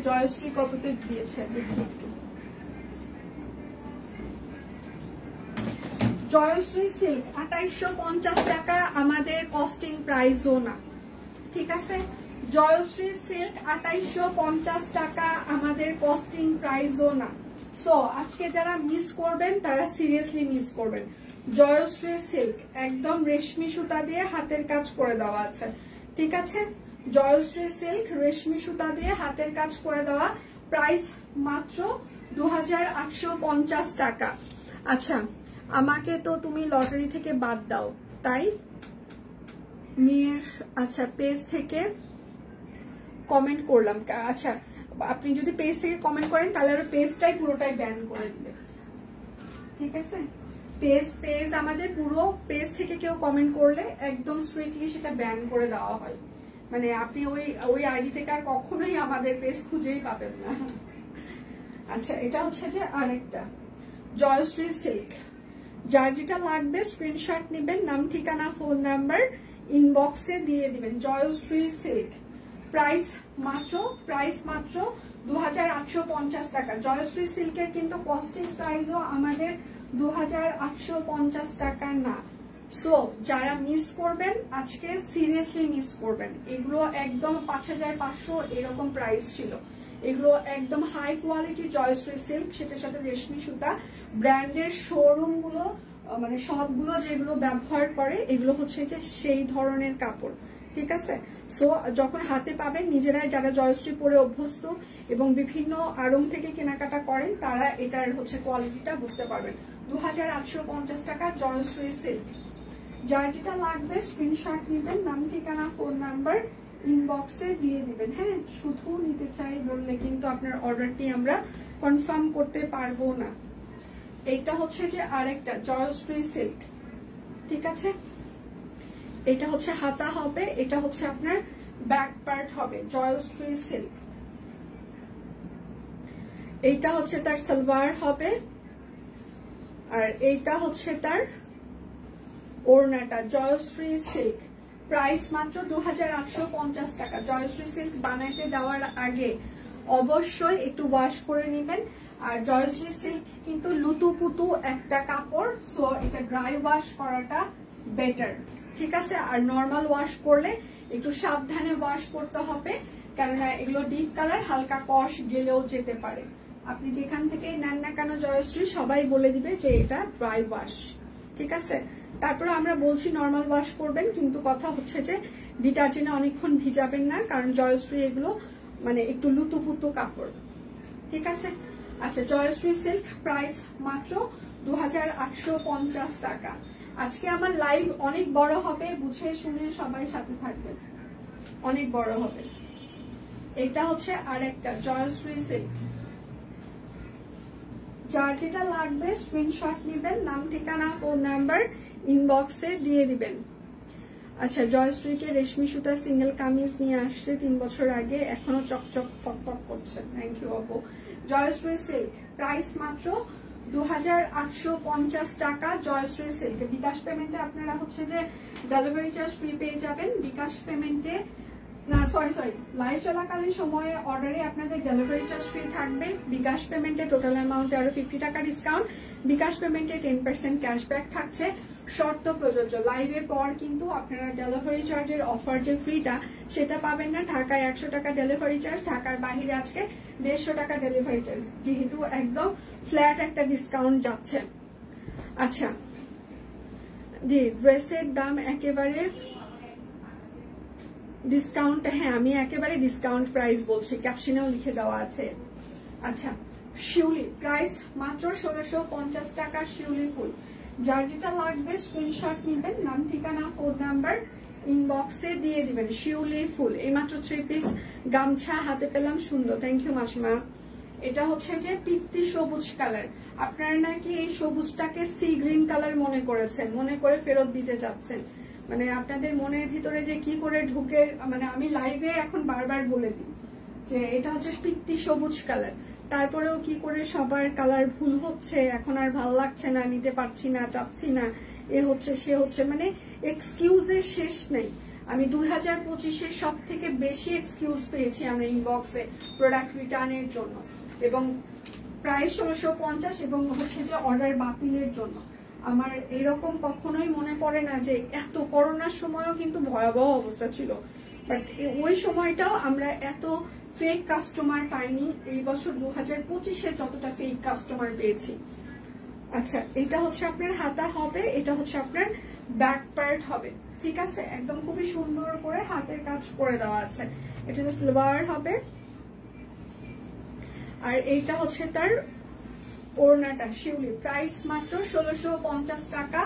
জয়শ্রী কততে দিয়েছে দেখি একটু। জয়শ্রী সিল্ক 2850 টাকা, আমাদের কস্টিং প্রাইসও না, ঠিক আছে? জয়শ্রী সিল্ক 2850 টাকা, আমাদের কস্টিং প্রাইসও না। সো আজকে যারা মিস করবেন তারা সিরিয়াসলি মিস করবেন। জয়শ্রী সিল্ক একদম রেশমি সুতা দিয়ে হাতের কাজ করে দেওয়া আছে, ঠিক আছে? জয়শ্রী সিল্ক রেশমি সুতা দিয়ে হাতের কাজ করে দেওয়া, প্রাইস মাত্র 2850 টাকা। আচ্ছা আমাকে তো তুমি লটারি থেকে বাদ দাও, তাই মেয়ের আচ্ছা পেজ থেকে কমেন্ট করলাম। আচ্ছা আপনি যদি পেজ থেকে কমেন্ট করেন তাহলে আর পেজটাই পুরোটাই ব্যান করে দিবে, ঠিক আছে? পেজ আমাদের পুরো পেজ থেকে কেউ কমেন্ট করলে একদম স্ট্রিক্টলি সেটা ব্যান করে দেওয়া হয়, মানে আপনি ওই আইডি থেকে আর কখনোই আমাদের পেজ খুঁজেই পাবেন না। আচ্ছা এটা হচ্ছে যে আরেকটা জয়শ্রী সিল্ক, যার যেটা লাগবে স্ক্রিনশট নেবেন, নাম ঠিকানা ফোন নাম্বার ইনবক্সে দিয়ে দিবেন। জয়শ্রী সিল্ক প্রাইস মাত্র 2850 টাকা। জয়শ্রী সিল্কের কিন্তু কস্টিং প্রাইসও আমাদের 2850 টাকা না। সো যারা মিস করবেন আজকে সিরিয়াসলি মিস করবেন, এগুলো একদম 5500 এরকম প্রাইস ছিল। এগুলো একদম হাই কোয়ালিটি জয়শ্রী সিল্ক, সেটার সাথে রেশমি সুতা। ব্র্যান্ডের শোরুম গুলো মানে সবগুলো যেগুলো ব্যবহার করে এগুলো হচ্ছে যে সেই ধরনের কাপড়, ঠিক আছে? সো যখন হাতে পাবেন, নিজেরাই যারা জয়শ্রী পরে অভ্যস্ত এবং বিভিন্ন আড়ং থেকে কেনাকাটা করেন তারা এটার হচ্ছে কোয়ালিটিটা বুঝতে পারবেন। 2850 টাকা জয়শ্রী সিল্ক। যার যেটা লাগবে স্ক্রিনশট নেবেন, নাম ঠিকানা ফোন নাম্বার ইনবক্সে দিয়ে দিবেন। হ্যাঁ, শুধু নিতে চাই বললে কিন্তু আপনার অর্ডারটি আমরা কনফার্ম করতে পারবো না। এটা হচ্ছে যে আরেকটা জয়শ্রী সিল্ক, ঠিক আছে। এটা হচ্ছে হাতা হবে, এটা হচ্ছে আপনার ব্যাক পার্ট হবে, জয়শ্রী সিল্ক। এইটা হচ্ছে তার সালোয়ার হবে, আর এইটা হচ্ছে তার ওড়নাটা, জয়শ্রী সিল্ক। প্রাইস মাত্র 2850 টাকা। জয়শ্রী সিল্ক বানাইতে দেওয়ার আগে অবশ্যই একটু ওয়াশ করে নেবেন। আর জয়শ্রী সিল্ক কিন্তু লুতুপুতু একটা কাপড়, সো এটা ড্রাই ওয়াশ করাটা বেটার, ঠিক আছে। আর নর্মাল ওয়াশ করলে একটু সাবধানে ওয়াশ করতে হবে, কেননা এগুলো ডিপ কালার, হালকা কষ গেলেও যেতে পারে। আপনি যেখান থেকে নেন না কেন জয়শ্রী, সবাই বলে দিবে যে এটা ড্রাই ওয়াশ, ঠিক আছে। তারপরে আমরা বলছি নর্মাল ওয়াশ করবেন, কিন্তু কথা হচ্ছে যে ডিটারজেন্টে অনেকক্ষণ ভিজাবেন না, কারণ জয়শ্রী এগুলো মানে একটু লুতুপুতু কাপড়, ঠিক আছে। আচ্ছা, জয়শ্রী সিল্ক প্রাইস মাত্র 2850 টাকা। আজকে আমার লাইভ অনেক বড় হবে, বুঝে শুনে সবাই সাথে থাকবেন, অনেক বড় হবে। এটা হচ্ছে আরেকটা জয়শ্রী সিল্ক। যার যেটা লাগবে স্ক্রিনশট নেবেন, নাম ঠিকানা ফোন নাম্বার ইনবক্সে দিয়ে দিবেন। আচ্ছা, জয়শ্রীকে রেশমি সুতা সিঙ্গেল কামিজ নিয়ে আসছে 3 বছর আগে, এখনো চকচক ফকফক করছে। থ্যাংক ইউ আপু। জয়শ্রী সিল্ক প্রাইস মাত্র 2850 টাকা। জয়শ্রী সিল্ক বিকাশ পেমেন্টে আপনারা হচ্ছে যে ডেলিভারি চার্জ ফ্রি পেয়ে যাবেন। বিকাশ পেমেন্টে না, সরি লাইভ চলাকালীন সময়ে অর্ডারে আপনাদের ডেলিভারি চার্জ ফ্রি থাকবে। বিকাশ পেমেন্টে টোটাল অ্যামাউন্টে আরো 50 টাকা ডিসকাউন্ট। বিকাশ পেমেন্টে 10% ক্যাশব্যাক থাকছে, শর্ত প্রযোজ্য। লাইভের পর কিন্তু আপনারা ডেলিভারি চার্জের অফার যে ফ্রিটা সেটা পাবেন না। ঢাকায় 100 টাকা ডেলিভারি চার্জ, ঢাকার বাইরে আজকে 150 টাকা ডেলিভারি চার্জ, যেহেতু একদম ফ্ল্যাট একটা ডিসকাউন্ট যাচ্ছে। আচ্ছা, ড্রেসের দাম একেবারে ডিসকাউন্ট, হ্যাঁ আমি একেবারে ডিসকাউন্ট প্রাইস বলছি, ক্যাপশনেও লিখে দেওয়া আছে। আচ্ছা, শিউলি প্রাইস মাত্র 1650 টাকা। শিউলি ফুল, যার যেটা লাগবে স্ক্রিনশট নেবেন, নাম ঠিকানা ফোন নাম্বার ইনবক্সে দিয়ে দিবেন। শিউলি ফুল, এইমাত্র 3 পিস গামছা হাতে পেলাম, সুন্দর, থ্যাংক ইউ মাসিমা। এটা হচ্ছে যে পিত্তি সবুজ কালার, আপনারা নাকি এই সবুজটাকে সি গ্রিন কালার মনে করেছেন, মনে করে ফেরত দিতে চাচ্ছেন। মানে আপনাদের মনের ভিতরে যে কি করে ঢুকে, মানে আমি লাইভে এখন বারবার বলে দিই যে এটা হচ্ছে পিত্তি সবুজ কালার, তারপরেও কি করে সবার কালার ভুল হচ্ছে, এখন আর ভালো লাগছে না, নিতে পারছি না, চাচ্ছি না, এ হচ্ছে সে হচ্ছে, মানে এক্সকিউজের শেষ নেই। আমি 2025-এর সব থেকে বেশি এক্সকিউজ পেয়েছি আমরা ইনবক্সে প্রোডাক্ট রিটার্নের জন্য, এবং প্রায় 1650, এবং হচ্ছে যে অর্ডার বাতিলের জন্য। আমার এরকম কখনোই মনে পড়ে না যে এত করোনার সময়ও কিন্তু ভয়াবহ অবস্থা ছিল, বাট ওই সময়টাও আমরা এত ফেক কাস্টমার পাইনি। এই বছর 2025-এ যতটা ফেক কাস্টমার পেয়েছি। আচ্ছা, এটা হচ্ছে আপনার হাতা হবে, এটা হচ্ছে আপনার ব্যাক পার্ট হবে, ঠিক আছে। একদম খুবই সুন্দর করে হাতের কাজ করে দেওয়া আছে। এটা যে সালোয়ার হবে, আর এইটা হচ্ছে তার ওড়নাটা। শিউলি প্রাইস মাত্র 1650 টাকা।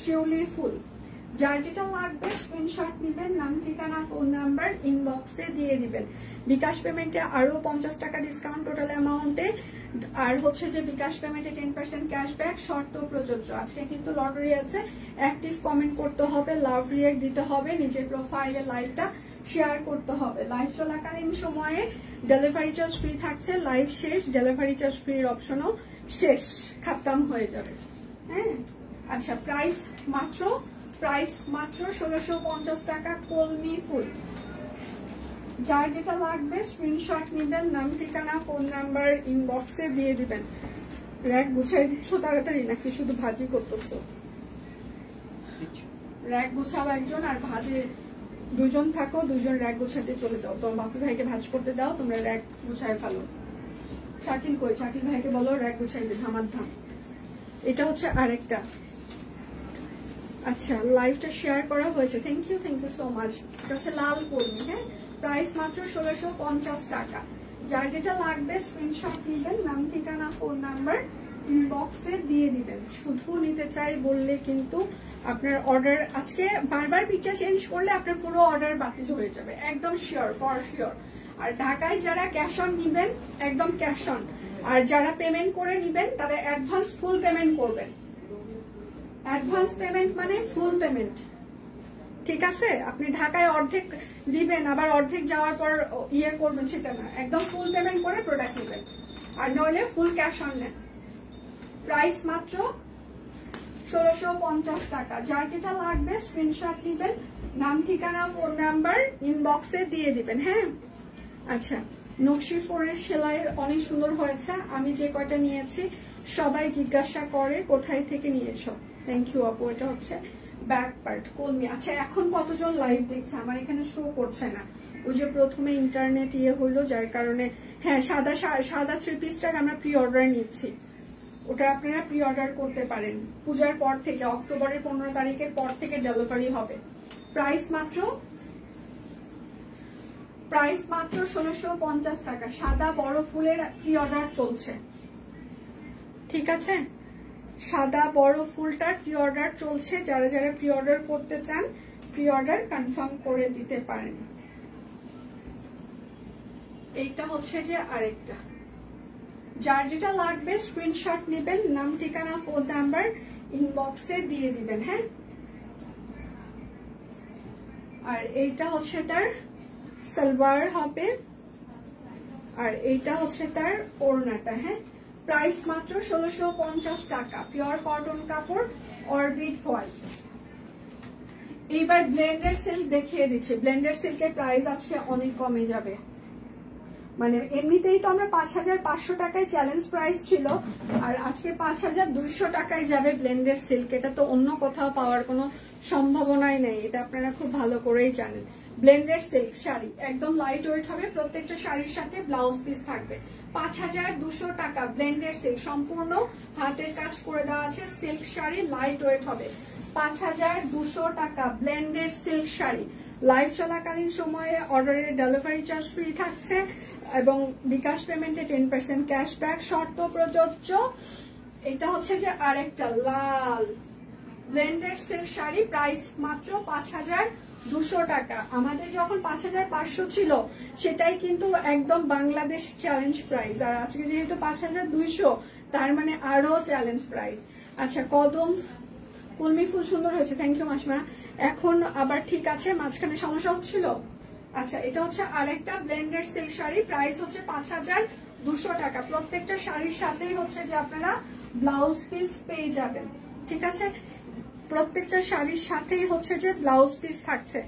শিউলি ফুল, যার যেটা লাগবে স্ক্রিনশট নেবেন, নাম ঠিকানা ফোন নাম্বার ইনবক্সে দিয়ে দিবেন। বিকাশ পেমেন্টে আরো 50 টাকা ডিসকাউন্ট টোটাল অ্যামাউন্টে, আর হচ্ছে যে বিকাশ পেমেন্টে 10% ক্যাশব্যাক, শর্ত প্রযোজ্য। আজকে কিন্তু লটারি আছে, অ্যাক্টিভ কমেন্ট করতে হবে, লাভ রিঅ্যাক্ট দিতে হবে, নিজের প্রোফাইলে লাইভটা শেয়ার করতে হবে। লাইভ চলাকালীন সময়ে ডেলিভারি চার্জ ফ্রি থাকছে, লাইভ শেষ ডেলিভারি চার্জ ফ্রির অপশনও শেষ, খাতাম হয়ে যাবে। হ্যাঁ, আচ্ছা, প্রাইস মাত্র 1650 টাকা। কলমি ফুল, যার যেটা লাগবে স্ক্রিনশট নেবেন, নাম ঠিকানা ফোন নাম্বার ইনবক্সে দিয়ে দিবেন। র‍্যাক গুছাই দিচ্ছ তাড়াতাড়ি নাকি শুধু ভাজি করতেছো? র‍্যাক গুছাও একজন, আর ভাজে 2 জন থাকো, 2 জন র‍্যাক গুছাতে চলে যাও। তোমার বাপি ভাইকে ভাজ করতে দাও, তোমরা র‍্যাক গুছায় ফেলো। শাকিল কই? শাকিল ভাইকে বলো র‍্যাক গুছাইতে, ধামার ধাম। এটা হচ্ছে আরেকটা। আচ্ছা, লাইভটা শেয়ার করা হয়েছে, থ্যাংক ইউ সো মাচ। এটা হচ্ছে লাল কলমি, হ্যাঁ, প্রাইস মাত্র 1650 টাকা। যার যেটা লাগবে স্ক্রিনশট নেবেন, নাম ঠিকানা ফোন নাম্বার ইনবক্সে দিয়ে দিবেন। শুধু নিতে চাই বললে কিন্তু আপনার অর্ডার, আজকে বারবার পিকচার চেঞ্জ করলে আপনার পুরো অর্ডার বাতিল হয়ে যাবে, একদম শিওর, ফর শিওর। আর ঢাকায় যারা ক্যাশ অন নিবেন একদম ক্যাশ অন, আর যারা পেমেন্ট করে নিবেন তারা অ্যাডভান্স ফুল পেমেন্ট করবেন। অ্যাডভান্স পেমেন্ট মানে ফুল পেমেন্ট, ঠিক আছে? আপনি ঢাকায় অর্ধেক দিবেন আবার অর্ধেক যাওয়ার পর ইয়ে করবেন সেটা না, একদম ফুল পেমেন্ট করে প্রোডাক্ট নেবেন, আর নইলে ফুল ক্যাশ অন নেন। প্রাইস মাত্র 1650 টাকা। যার যেটা লাগবে স্ক্রিনশট নিবেন, নাম ঠিকানা ফোন নাম্বার ইনবক্সে দিয়ে দিবেন। হ্যাঁ, আচ্ছা, নকশি ফোনের সেলাইয়ের অনেক সুন্দর হয়েছে। আমি যে কয়টা নিয়েছি সবাই জিজ্ঞাসা করে কোথায় থেকে নিয়েছো। থ্যাংক ইউ আপু। এটা হচ্ছে ব্যাক পার্ট কলমি। আচ্ছা, এখন কতজন লাইভ দেখছে আমার এখানে শো করছে না, ওই যে প্রথমে ইন্টারনেট ইয়ে হলো যার কারণে। হ্যাঁ, সাদা 3 পিসটার আমরা প্রি অর্ডার নিচ্ছি, ওটা আপনারা প্রি অর্ডার করতে পারেন। পূজার পর থেকে, অক্টোবরের 15 তারিখের পর থেকে ডেলিভারি হবে। প্রাইস মাত্র 1650 টাকা। সাদা বড় ফুলের প্রি অর্ডার চলছে, ঠিক আছে? সাদা বড় ফুলটার প্রি অর্ডার চলছে, যারা যারা প্রি অর্ডার করতে চান প্রি অর্ডার কনফার্ম করে দিতে পারেন। এইটা হচ্ছে যে আরেকটা, যার যেটা লাগবে স্ক্রিনশট নেবেন, নাম ঠিকানা ফোন নাম্বার ইনবক্সে দিয়ে দিবেন। হ্যাঁ, আর এইটা হচ্ছে তার সালোয়ার হবে, আর এইটা হচ্ছে তার ওড়নাটা। হ্যাঁ, প্রাইস মাত্র 1650 টাকা। পিওর কটন কাপড়, অরবিট ফয়েল। এইবার ব্লেন্ডার সিল্ক দেখিয়ে দিচ্ছি। ব্লেন্ডার সিল্কের প্রাইস আজকে অনেক কমে যাবে, মানে এমনিতেই তো আমরা 5500 টাকায় চ্যালেঞ্জ প্রাইস ছিল, আর আজকে 5200 টাকায় যাবে ব্লেন্ডার সিল্ক। এটা তো অন্য কোথাও পাওয়ার কোনো সম্ভাবনাই নেই, এটা আপনারা খুব ভালো করেই জানেন। ব্লেন্ডার সিল্ক শাড়ি একদম লাইট ওয়েট হবে, প্রত্যেকটা শাড়ির সাথে ব্লাউজ পিস থাকবে। 5200 টাকা ব্লেন্ডার সিল্ক, সম্পূর্ণ হাতের কাজ করে দেওয়া আছে সিল্ক শাড়ি, লাইট ওয়েট হবে। 5200 টাকা ব্লেন্ডার সিল্ক শাড়ি। লাইভ চলাকালীন সময়ে অর্ডারের ডেলিভারি চার্জ ফ্রি থাকছে এবং বিকাশ পেমেন্টে 10% ক্যাশব্যাক, শর্ত প্রযোজ্য। এটা হচ্ছে যে আরেকটা লাল ব্লেন্ডার সিল্ক শাড়ি, প্রাইস মাত্র 5200 টাকা। আমাদের যখন 5500 ছিল সেটাই কিন্তু একদম বাংলাদেশ চ্যালেঞ্জ প্রাইস, আর আজকে যেহেতু 5200 তার মানে আরো চ্যালেঞ্জ প্রাইস। আচ্ছা, কদম কলমি ফুল সুন্দর হয়েছে, থ্যাংক ইউ মাসমা। এখন আবার ঠিক আছে, মাঝখানে সমস্যা হচ্ছিল। আচ্ছা, এটা হচ্ছে আরেকটা ব্লেন্ডার সিল্ক শাড়ি, প্রাইস হচ্ছে 5200 টাকা। প্রত্যেকটা শাড়ির সাথেই হচ্ছে যে আপনারা ব্লাউজ পিস পেয়ে যাবেন, ঠিক আছে? প্রত্যেকটা শাড়ির সাথেই হচ্ছে যে ব্লাউজ পিস থাকছে।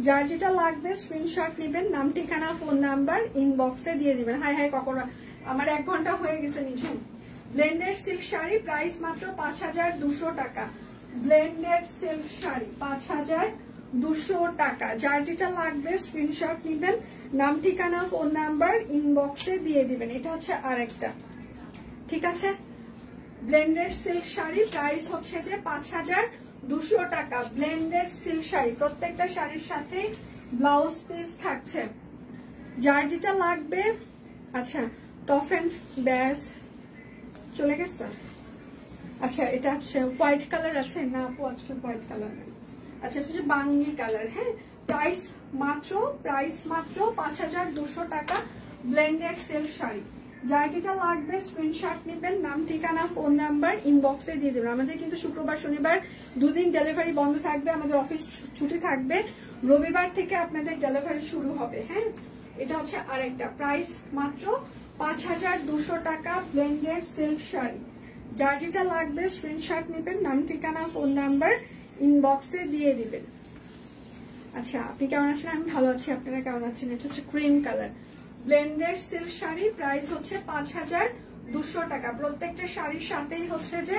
যার যেটা লাগবে স্ক্রিনশট নেবেন, নাম ঠিকানা ফোন নাম্বার ইনবক্সে দিয়ে দিবেন। হাই হাই, কখন আমার 1 ঘন্টা হয়ে গেছে নিচে। ব্লেন্ডার সিল্ক শাড়ি, প্রাইস মাত্র 5200 টাকা। ব্লেন্ডেড সিল্ক শাড়ি 5200 টাকা। যার যেটা লাগবে স্ক্রিনশট নেবেন, নাম ঠিকানা ফোন নাম্বার ইনবক্সে দিয়ে দিবেন। এটা হচ্ছে আরেকটা, ঠিক আছে? ব্লেন্ডেড সিল্ক শাড়ি, প্রাইস হচ্ছে যে 5200 টাকা। ব্লেন্ডেড সিল্ক শাড়ি, প্রত্যেকটা শাড়ির সাথে ব্লাউজ পিস থাকছে। যার যেটা লাগবে। আচ্ছা, টপ এন্ড ব্যাস চলে গেছে। আচ্ছা, এটা হচ্ছে হোয়াইট কালার আছে না আপু? আজকে হোয়াইট কালার নেই। আচ্ছা, এটা হচ্ছে বাঙ্গি কালার। হ্যাঁ, প্রাইস মাত্র 5200 টাকা ব্লেন্ডেড সিল্ক শাড়ি। যার যেটা লাগবে স্ক্রিনশট নেবেন, নাম ঠিকানা ফোন নাম্বার ইনবক্সে দিয়ে দেবেন। আমাদের কিন্তু শুক্রবার শনিবার 2 দিন ডেলিভারি বন্ধ থাকবে, আমাদের অফিস ছুটি থাকবে। রবিবার থেকে আপনাদের ডেলিভারি শুরু হবে। হ্যাঁ, এটা হচ্ছে আরেকটা, প্রাইস মাত্র 5200 টাকা ব্লেন্ডেড সিল্ক শাড়ি। যার যেটা লাগবে স্ক্রিনশট নেবেন, নাম ঠিকানা ফোন নাম্বার ইনবক্সে দিয়ে দিবেন। আচ্ছা, আপনি কেমন আছেন? আমি ভালো আছি, আপনারা কেমন আছেন? এটা হচ্ছে cream colour blended silk sari, price হচ্ছে 5200 টাকা। প্রত্যেকটা শাড়ির সাথেই হচ্ছে যে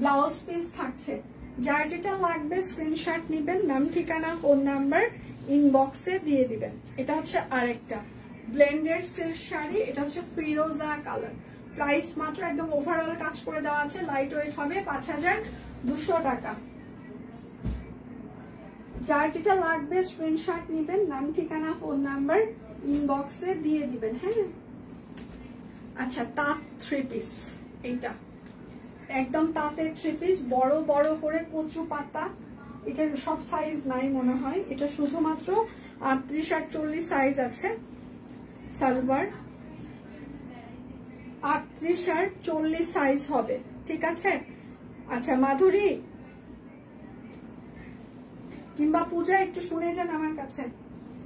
ব্লাউজ পিস থাকছে। যার যেটা লাগবে স্ক্রিনশট নেবেন, নাম ঠিকানা ফোন নাম্বার ইনবক্সে দিয়ে দিবেন। এটা হচ্ছে আরেকটা ব্লেন্ডেড সিল্ক শাড়ি, এটা হচ্ছে ফিরোজা কালার, প্রাইস মাত্র একদম ওভারঅল কাজ করে দেওয়া আছে, লাইট ওয়েট হবে, 5200 টাকা। যার যেটা লাগবে স্ক্রিনশট নেবেন, নাম ঠিকানা ফোন নাম্বার ইনবক্সে দিয়ে দিবেন। হ্যাঁ, আচ্ছা, তাঁত 3 পিস, এইটা একদম তাঁতের 3 পিস, বড় বড় করে কচু পাতা। এটার সব সাইজ নাই মনে হয়, এটা শুধুমাত্র 38 আর 40 সাইজ আছে। সালোয়ার 38 আর 40 সাইজ হবে, ঠিক আছে। আচ্ছা মাধুরী কিংবা পূজা একটু শুনে যান আমার কাছে।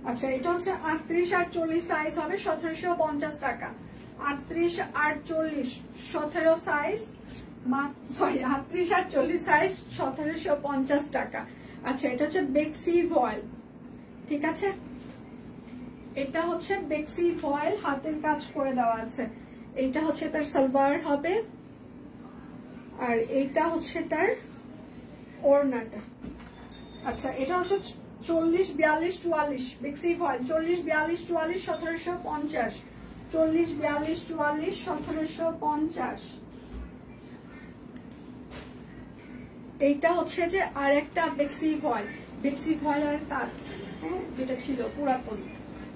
আচ্ছা এটা হচ্ছে 38 আর 40 সাইজ হবে 1750 টাকা। 38 আর 40 17 সাইজ, সরি 38 আর 40 সাইজ 1750 টাকা। আচ্ছা এটা হচ্ছে বেক্সি ভয়েল, ঠিক আছে। এটা হচ্ছে বেক্সি ভয়েল, হাতের কাজ করে দেওয়া আছে। এইটা হচ্ছে তার সালোয়ার হবে, আর এইটা হচ্ছে তার ওড়নাটা। আচ্ছা এটা হচ্ছে 40 42 44 বেক্সি ভয়েল, 40 42 44 1750, 40 42 44 1750। এইটা হচ্ছে যে আর একটা বেক্সি ভয়েল, বেক্সি ভয়েল আর তার, হ্যাঁ যেটা ছিল পুরাতন,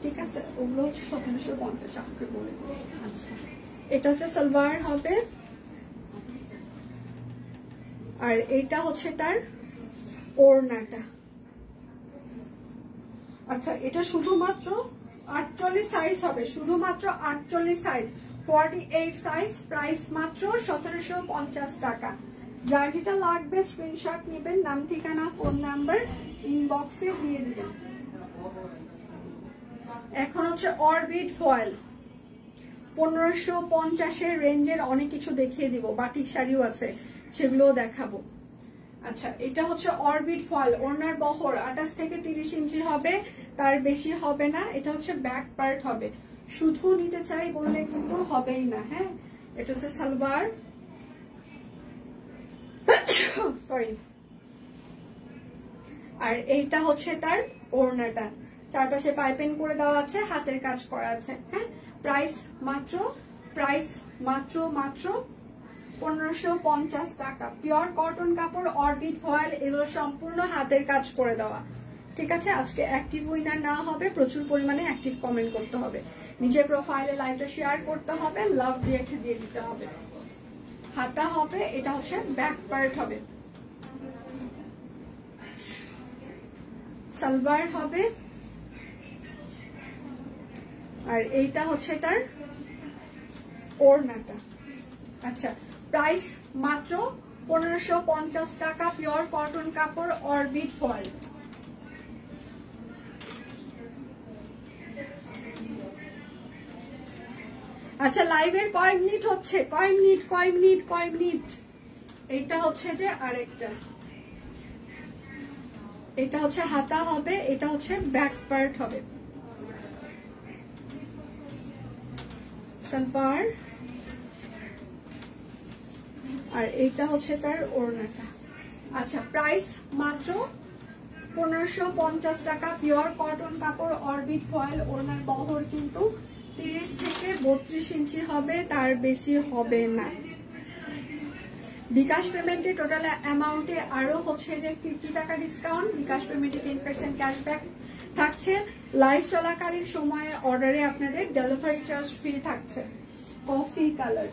ঠিক আছে, ওগুলো হচ্ছে 1750 আপনাকে বলে। আচ্ছা এটা হচ্ছে সালোয়ার হবে, আর এইটা হচ্ছে তার ওড়নাটা। আচ্ছা এটা শুধুমাত্র 48 সাইজ হবে, শুধুমাত্র 48 সাইজ, 48 সাইজ, প্রাইস মাত্র 1750 টাকা। যার যেটা লাগবে স্ক্রিনশট নেবেন, নাম ঠিকানা ফোন নাম্বার ইনবক্সে দিয়ে দিবেন। এখন হচ্ছে অরবিট ফয়েল, 1550 রেঞ্জের অনেক কিছু দেখিয়ে দিব, বাটিক শাড়িও আছে সেগুলোও দেখাবো। আচ্ছা এটা হচ্ছে অরবিট ফয়েল, ওড়নার বহর 28 থেকে 30 ইঞ্চি হবে, তার বেশি হবে না। এটা হচ্ছে ব্যাক পার্ট হবে, শুধু নিতে চাই বললে কিন্তু হবেই না, হ্যাঁ। এটা হচ্ছে সালোয়ার, সরি, আর এইটা হচ্ছে তার ওড়নাটা, চারপাশে পাইপিং করে দেওয়া আছে, হাতের কাজ করা আছে, হ্যাঁ। প্রাইস মাত্র 1550 টাকা। পিওর কটন কাপড়, অরবিট ফয়েল, এগুলো সম্পূর্ণ হাতের কাজ করে দেওয়া, ঠিক আছে। আজকে অ্যাক্টিভ উইনার না হবে, প্রচুর পরিমাণে অ্যাক্টিভ কমেন্ট করতে হবে, নিজের প্রোফাইলে লাইভটা শেয়ার করতে হবে, লাভ রিঅ্যাক্ট দিয়ে দিতে হবে। হাতা হবে, এটা হচ্ছে ব্যাক পার্ট হবে, সালোয়ার হবে, আর এইটা হচ্ছে তার ওড়নাটা। আচ্ছা প্রাইস মাত্র 1550 টাকা, পিওর কটন কাপড়, অরবিট ফয়েল। আচ্ছা লাইভের কয় মিনিট হচ্ছে, কয় মিনিট। এইটা হচ্ছে যে আরেকটা, এটা হচ্ছে হাতা হবে, এটা হচ্ছে ব্যাক পার্ট হবে, সালোয়ার, আর এইটা হচ্ছে তার ওড়নাটা। আচ্ছা প্রাইস মাত্র 1550 টাকা, পিওর কটন কাপড়, অরবিট ফয়েল, ওড়নার বহর কিন্তু 30 থেকে 32 ইঞ্চি হবে, তার বেশি হবে না। বিকাশ পেমেন্টে টোটাল অ্যামাউন্টে আরো হচ্ছে যে 50 টাকা ডিসকাউন্ট, বিকাশ পেমেন্টে 10% ক্যাশব্যাক থাকছে। লাইভ চলাকালীন সময়ে অর্ডারে আপনাদের ডেলিভারি চার্জ ফ্রি থাকছে। কফি কালার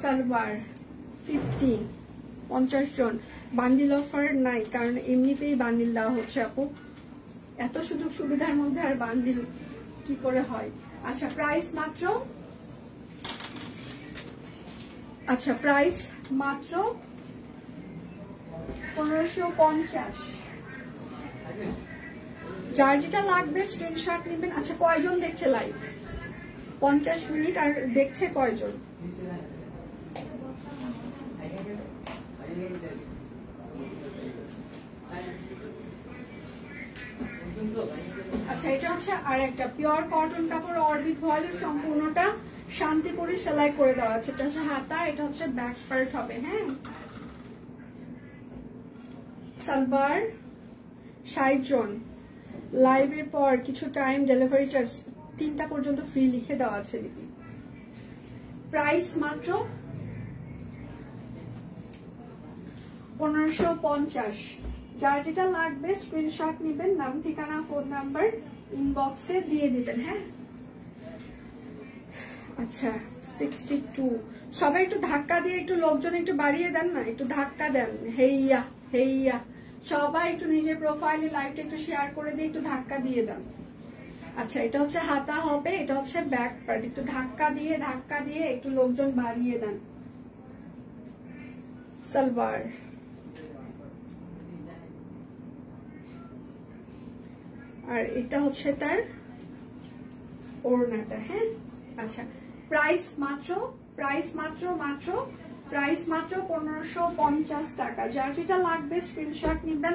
সালোয়ার 50 জন, বান্ডিল অফার নাই, কারণ এমনিতেই বান্ডিল দেওয়া হচ্ছে আপু, এত সুযোগ সুবিধার মধ্যে আর বান্ডিল কি করে হয়। আচ্ছা প্রাইস মাত্র 1550। যার যেটা লাগবে স্ক্রিনশট নেবেন। আচ্ছা কয়জন দেখছে লাইভ? 50 মিনিট, আর দেখছে কয়জন? আচ্ছা এটা হচ্ছে আর একটা পিওর কটন কাপড়, অরবিট ভয়েলের, সম্পূর্ণটা শান্তিপুরি সেলাই করে দেওয়া আছে। এটা হচ্ছে হাতা, এটা হচ্ছে ব্যাক পার্ট হবে, হ্যাঁ। সালোয়ার 60 জন, লাইভের পর কিছু টাইম ডেলিভারি চার্জ 3টা পর্যন্ত ফ্রি লিখে দেওয়া আছে। প্রাইস মাত্র 1550। যার যেটা লাগবে স্ক্রিনশট নেবেন, নাম ঠিকানা ফোন নাম্বার ইনবক্সে দিয়ে দিবেন, হ্যাঁ। আচ্ছা 62। সবাই একটু ধাক্কা দিয়ে একটু লোকজন একটু বাড়িয়ে দেন না, একটু ধাক্কা দেন। হেইয়া হেইয়া, সবাই একটু নিজের প্রোফাইলে লাইভটা একটু শেয়ার করে দিয়ে একটু ধাক্কা দিয়ে দেন। আচ্ছা, এটা হচ্ছে হাতা হবে, এটা হচ্ছে ব্যাক পার্ট। একটু ধাক্কা দিয়ে একটু লোকজন বাড়িয়ে দেন। সালোয়ার, আর এটা হচ্ছে তার ওড়নাটা। হ্যাঁ, আচ্ছা, প্রাইস মাত্র 1550 টাকা। যার যেটা লাগবে স্ক্রিনশট নিবেন,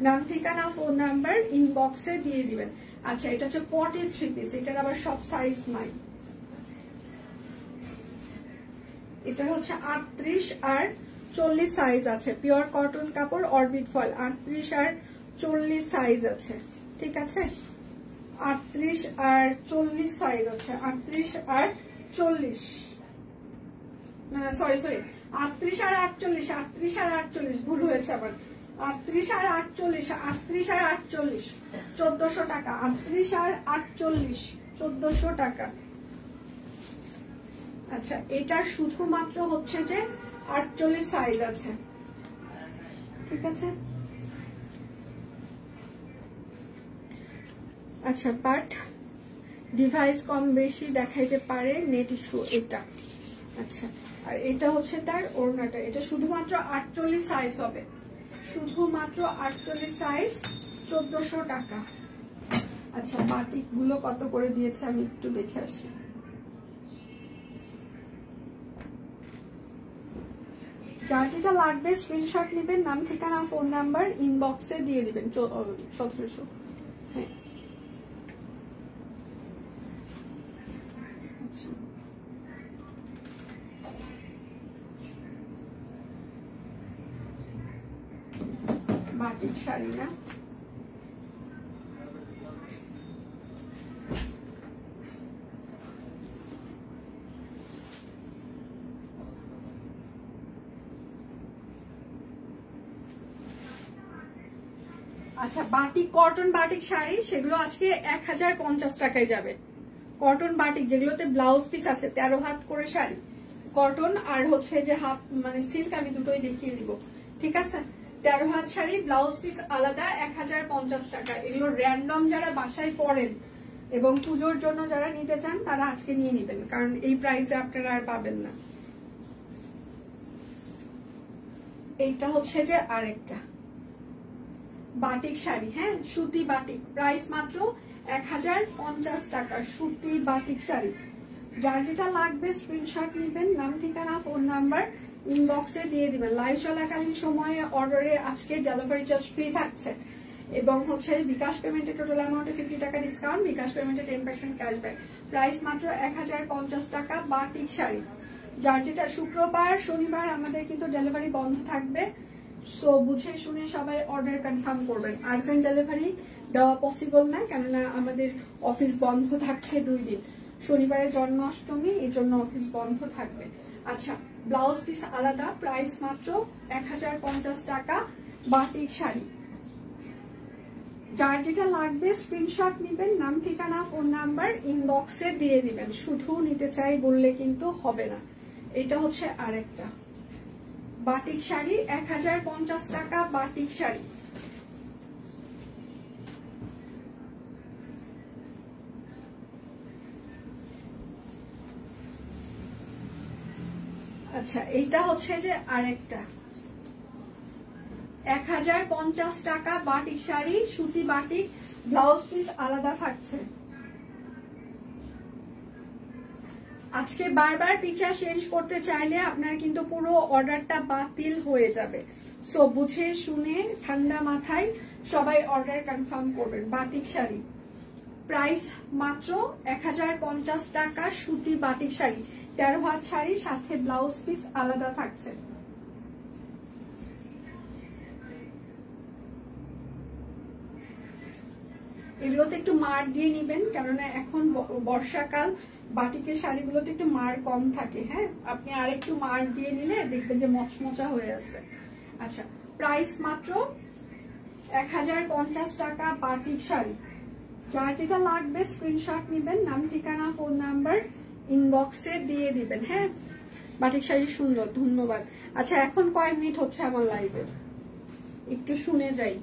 নাম ঠিকানা ফোন নাম্বার ইনবক্সে দিয়ে দিবেন। আচ্ছা, এটা হচ্ছে পটের 3 পিস, এটার আবার সব সাইজ নাই। এটা হচ্ছে 38 আর 40 সাইজ আছে, পিওর কটন কাপড়, অরবিট ফয়েল। 38 আর 40 সাইজ আছে, ঠিক আছে? 38 আর 40 সাইজ আছে, 38 আর 40, না সরি 38 আর 48, 38 আর 48 ভুল হয়েছে আবার। 38 আর 48, 38 আর 48 1400 টাকা। 38 আর 48 1400 টাকা। আচ্ছা, এটা শুধুমাত্র হচ্ছে যে 48 সাইজ আছে, ঠিক আছে? আচ্ছা, বাট ডিভাইস কম বেশি দেখাইতে পারে, নেট ইস্যু এটা। আচ্ছা, আর এটা হচ্ছে তার ওড়নাটা, এটা শুধুমাত্র 48 সাইজ হবে, শুধুমাত্র 48 সাইজ, 1400 টাকা। আচ্ছা, বাটিক গুলো কত করে দিয়েছে আমি একটু দেখে আসি। যার যেটা লাগবে স্ক্রিনশট নেবেন, নাম ঠিকানা ফোন নাম্বার ইনবক্সে দিয়ে দিবেন। 1700। হ্যাঁ, বাটিক শাড়ি না? আচ্ছা, বাটিক কটন বাটিক শাড়ি, সেগুলো আজকে 1050 টাকায় যাবে। কটন বাটিক যেগুলোতে ব্লাউজ পিস আছে, 13 হাত করে শাড়ি, কটন আর হচ্ছে যে হাফ মানে সিল্ক, আমি দুটোই দেখিয়ে দিব, ঠিক আছে? 13 হাত শাড়ি, ব্লাউজ পিস আলাদা, 1050 টাকা। এগুলো র্যান্ডম যারা বাসায় পরেন এবং পুজোর জন্য যারা নিতে চান তারা আজকে নিয়ে নেবেন, কারণ এই প্রাইসে আপনারা আর পাবেন না। এইটা হচ্ছে যে আরেকটা বাটিক শাড়ি, হ্যাঁ, সুতি বাটিক, প্রাইস মাত্র 1050 টাকা, সুতি বাটিক শাড়ি। যার যেটা লাগবে স্ক্রিনশট নেবেন, নাম ঠিকানা ফোন নাম্বার ইনবক্সে দিয়ে দিবেন। লাইভ চলাকালীন সময়ে অর্ডারে আজকে ডেলিভারি চার্জ ফ্রি থাকছে, এবং হচ্ছে বিকাশ পেমেন্টে টোটাল অ্যামাউন্টে 50 টাকা ডিসকাউন্ট, বিকাশ পেমেন্টে 10% ক্যাশব্যাক। প্রাইস মাত্র 1050 টাকা, বাটিক শাড়ি। যার যেটা, শুক্রবার শনিবার আমাদের কিন্তু ডেলিভারি বন্ধ থাকবে, সো বুঝে শুনে সবাই অর্ডার কনফার্ম করবেন। আর্জেন্ট ডেলিভারি দেওয়া পসিবল না, কেননা আমাদের অফিস বন্ধ থাকছে 2 দিন। শনিবারে জন্মাষ্টমী, এই জন্য অফিস বন্ধ থাকবে। আচ্ছা, ব্লাউজ পিস আলাদা, প্রাইস মাত্র 1050 টাকা, বাটিক শাড়ি। যার যেটা লাগবে স্ক্রিনশট নেবেন, নাম ঠিকানা ফোন নাম্বার ইনবক্সে দিয়ে দিবেন। শুধু নিতে চাই বললে কিন্তু হবে না। এটা হচ্ছে আরেকটা বাটিক শাড়ি, 1050 টাকা, বাটিক শাড়ি। আচ্ছা, এইটা হচ্ছে যে আরেকটা 1050 টাকা, বাটিক শাড়ি, সুতি বাটিক, ব্লাউজ পিস আলাদা থাকছে। আজকে বারবার পিকচার চেঞ্জ করতে চাইলে আপনার কিন্তু পুরো অর্ডারটা বাতিল হয়ে যাবে, সো বুঝে শুনে ঠান্ডা মাথায় সবাই অর্ডার কনফার্ম করবেন। বাটিক শাড়ি, প্রাইস মাত্র 1050 টাকা, সুতি বাটিক শাড়ি, 13 হাত শাড়ি, সাথে ব্লাউজ পিস আলাদা থাকছে। এগুলোতে একটু মার দিয়ে নিবেন, কেননা এখন বর্ষাকাল, বাটিকের শাড়িগুলোতে একটু মার কম থাকে। হ্যাঁ, আপনি আর একটু মার দিয়ে নিলে দেখবেন যে মচমচা হয়ে আছে। আচ্ছা, প্রাইস মাত্র 1050 টাকা, বাটিক শাড়ি। যার যেটা লাগবে স্ক্রিনশট নেবেন, নাম ঠিকানা ফোন নাম্বার ইনবক্সে দিয়ে দিবেন। হ্যাঁ, বাটিক শাড়ি সুন্দর, ধন্যবাদ। আচ্ছা, এখন কয় মিনিট হচ্ছে আমার লাইভের, একটু শুনে যাই।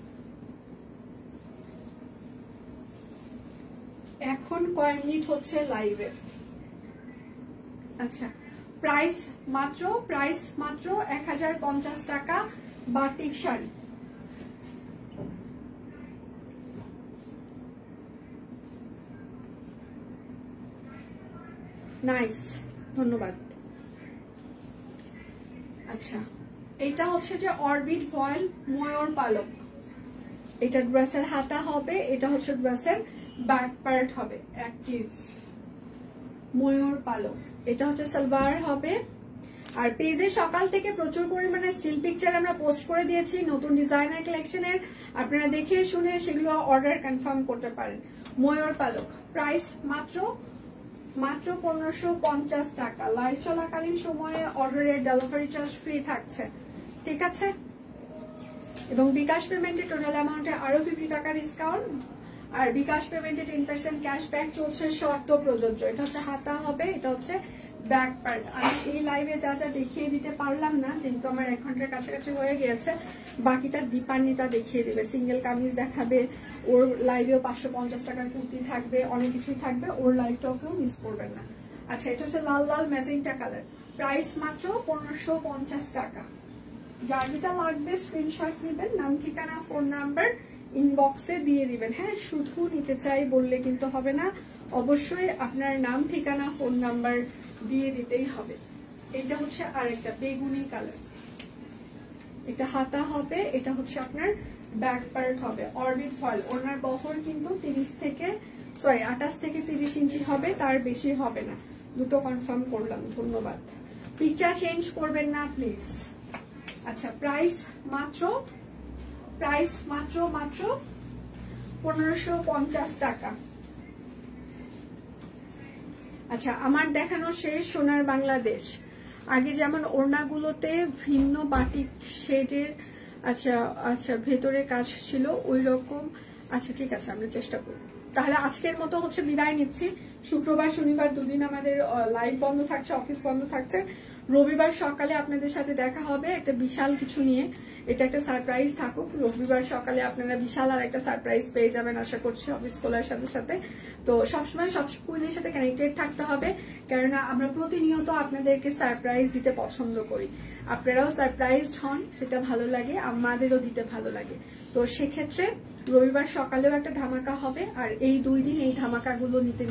এখন কয় মিনিট হচ্ছে লাইভের? আচ্ছা, প্রাইস মাত্র 1050 টাকা বাটিক শাড়ি। নাইস, ধন্যবাদ। আচ্ছা, এটা হচ্ছে যে অরবিট ফয়েল ময়ূর পালক, এটা ড্রেসের হাতা হবে, এটা হচ্ছে ড্রেসের ব্যাক পার্ট হবে অ্যাক্টিভ ময়ূর পালক, এটা হচ্ছে সালোয়ার হবে। আর পেজে সকাল থেকে প্রচুর পরিমাণে স্টিল পিকচার আমরা পোস্ট করে দিয়েছি নতুন ডিজাইনার কালেকশনের, আপনারা দেখে শুনে সেগুলো অর্ডার কনফার্ম করতে পারেন। ময়ূর পালক প্রাইস মাত্র 1550 টাকা। লাইভ চলাকালীন সময়ে অর্ডারের ডেলিভারি চার্জ ফ্রি থাকছে, ঠিক আছে? এবং বিকাশ পেমেন্টে টোটাল অ্যামাউন্টে আরো 50 টাকা ডিসকাউন্ট, আর বিকাশ পেমেন্টে 10% ক্যাশব্যাক চলছে, শর্ত প্রযোজ্য। এটা হচ্ছে হাতা হবে, এটা হচ্ছে ব্যাক পার্ট। আমি এই লাইভে যা যা দেখিয়ে দিতে পারলাম না, কিন্তু আমার 1 ঘন্টার কাছাকাছি হয়ে গিয়েছে, বাকিটা দীপান্বিতা দেখিয়ে দিবে। সিঙ্গেল কামিজ দেখাবে, ওর লাইভেও 550 টাকার কুর্তি থাকবে, অনেক কিছুই থাকবে, ওর লাইভটাও কেউ মিস করবেন না। আচ্ছা, এটা হচ্ছে লাল লাল ম্যাজেন্টা কালার, প্রাইস মাত্র 1550 টাকা। যার যেটা লাগবে স্ক্রিনশট নেবেন, নাম ঠিকানা ফোন নাম্বার ইনবক্সে দিয়ে দিবেন। হ্যাঁ, শুধু নিতে চাই বললে কিন্তু হবে না, অবশ্যই আপনার নাম ঠিকানা ফোন নাম্বার দিয়ে দিতেই হবে। এটা হচ্ছে আরেকটা বেগুনি কালার, এটা হাতা হবে, এটা হচ্ছে আপনার ব্যাক পার্ট হবে অরবিট ফয়েল। ওনার বহর কিন্তু 28 থেকে 30 ইঞ্চি হবে, তার বেশি হবে না, দুটো কনফার্ম করলাম। ধন্যবাদ, পিকচার চেঞ্জ করবেন না প্লিজ। আচ্ছা, প্রাইস মাত্র 1550 টাকা। আচ্ছা, আমার দেখানো শেষ সোনার বাংলাদেশ। আগে যেমন ওড়নাগুলোতে ভিন্ন বাটিক শেডের আচ্ছা ভেতরে কাজ ছিল ওই রকম। আচ্ছা, ঠিক আছে, আমরা চেষ্টা করব। তাহলে আজকের মতো হচ্ছে বিদায় নিচ্ছি। শুক্রবার শনিবার দুদিন আমাদের লাইভ বন্ধ থাকছে, অফিস বন্ধ থাকছে। রবিবার সকালে আপনাদের সাথে দেখা হবে একটা বিশাল কিছু নিয়ে, এটা একটা সারপ্রাইজ থাকুক। রবিবার সকালে আপনারা বিশাল আর একটা সারপ্রাইজ পেয়ে যাবেন আশা করছি অফিস খোলার সাথে সাথে। তো সবসময় সব কুইনের সাথে কানেক্টেড থাকতে হবে, কেননা আমরা প্রতিনিয়ত আপনাদেরকে সারপ্রাইজ দিতে পছন্দ করি। আপনারাও সারপ্রাইজড হন, সেটা ভালো লাগে, আমাদেরও দিতে ভালো লাগে। তো সেক্ষেত্রে রবিবার সকালেও একটা ধামাকা হবে, আর এই 2 দিন এই ধামাকাগুলো নিতে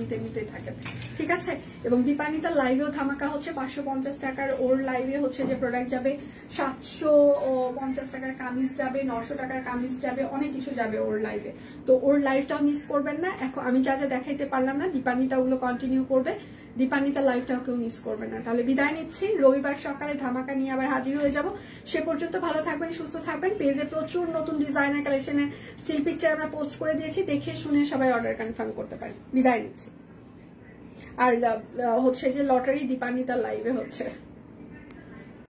থাকেন, ঠিক আছে? এবং দীপান্বিতার লাইভেও ধামাকা হচ্ছে 550 টাকার। ওর লাইভে হচ্ছে যে প্রোডাক্ট যাবে, 750 টাকার কামিজ যাবে, 900 টাকার কামিজ যাবে, অনেক কিছু যাবে ওর লাইভে। তো ওর লাইভটাও মিস করবেন না। এখন আমি যা যা দেখাইতে পারলাম না, দীপান্বিতা ওগুলো কন্টিনিউ করবে, দীপান্বিতার লাইভটাও কেউ মিস করবে না। তাহলে বিদায় নিচ্ছি, রবিবার সকালে ধামাকা নিয়ে আবার হাজির হয়ে যাব। সে পর্যন্ত ভালো থাকবেন, সুস্থ থাকবেন। পেজে প্রচুর নতুন ডিজাইনার কালেকশনের স্টিল পিকচার আমরা পোস্ট করে দিয়েছি, দেখে শুনে সবাই অর্ডার কনফার্ম করতে পারেন। বিদায় নিচ্ছি। আর হচ্ছে যে লটারি দীপান্বিতার লাইভে হচ্ছে।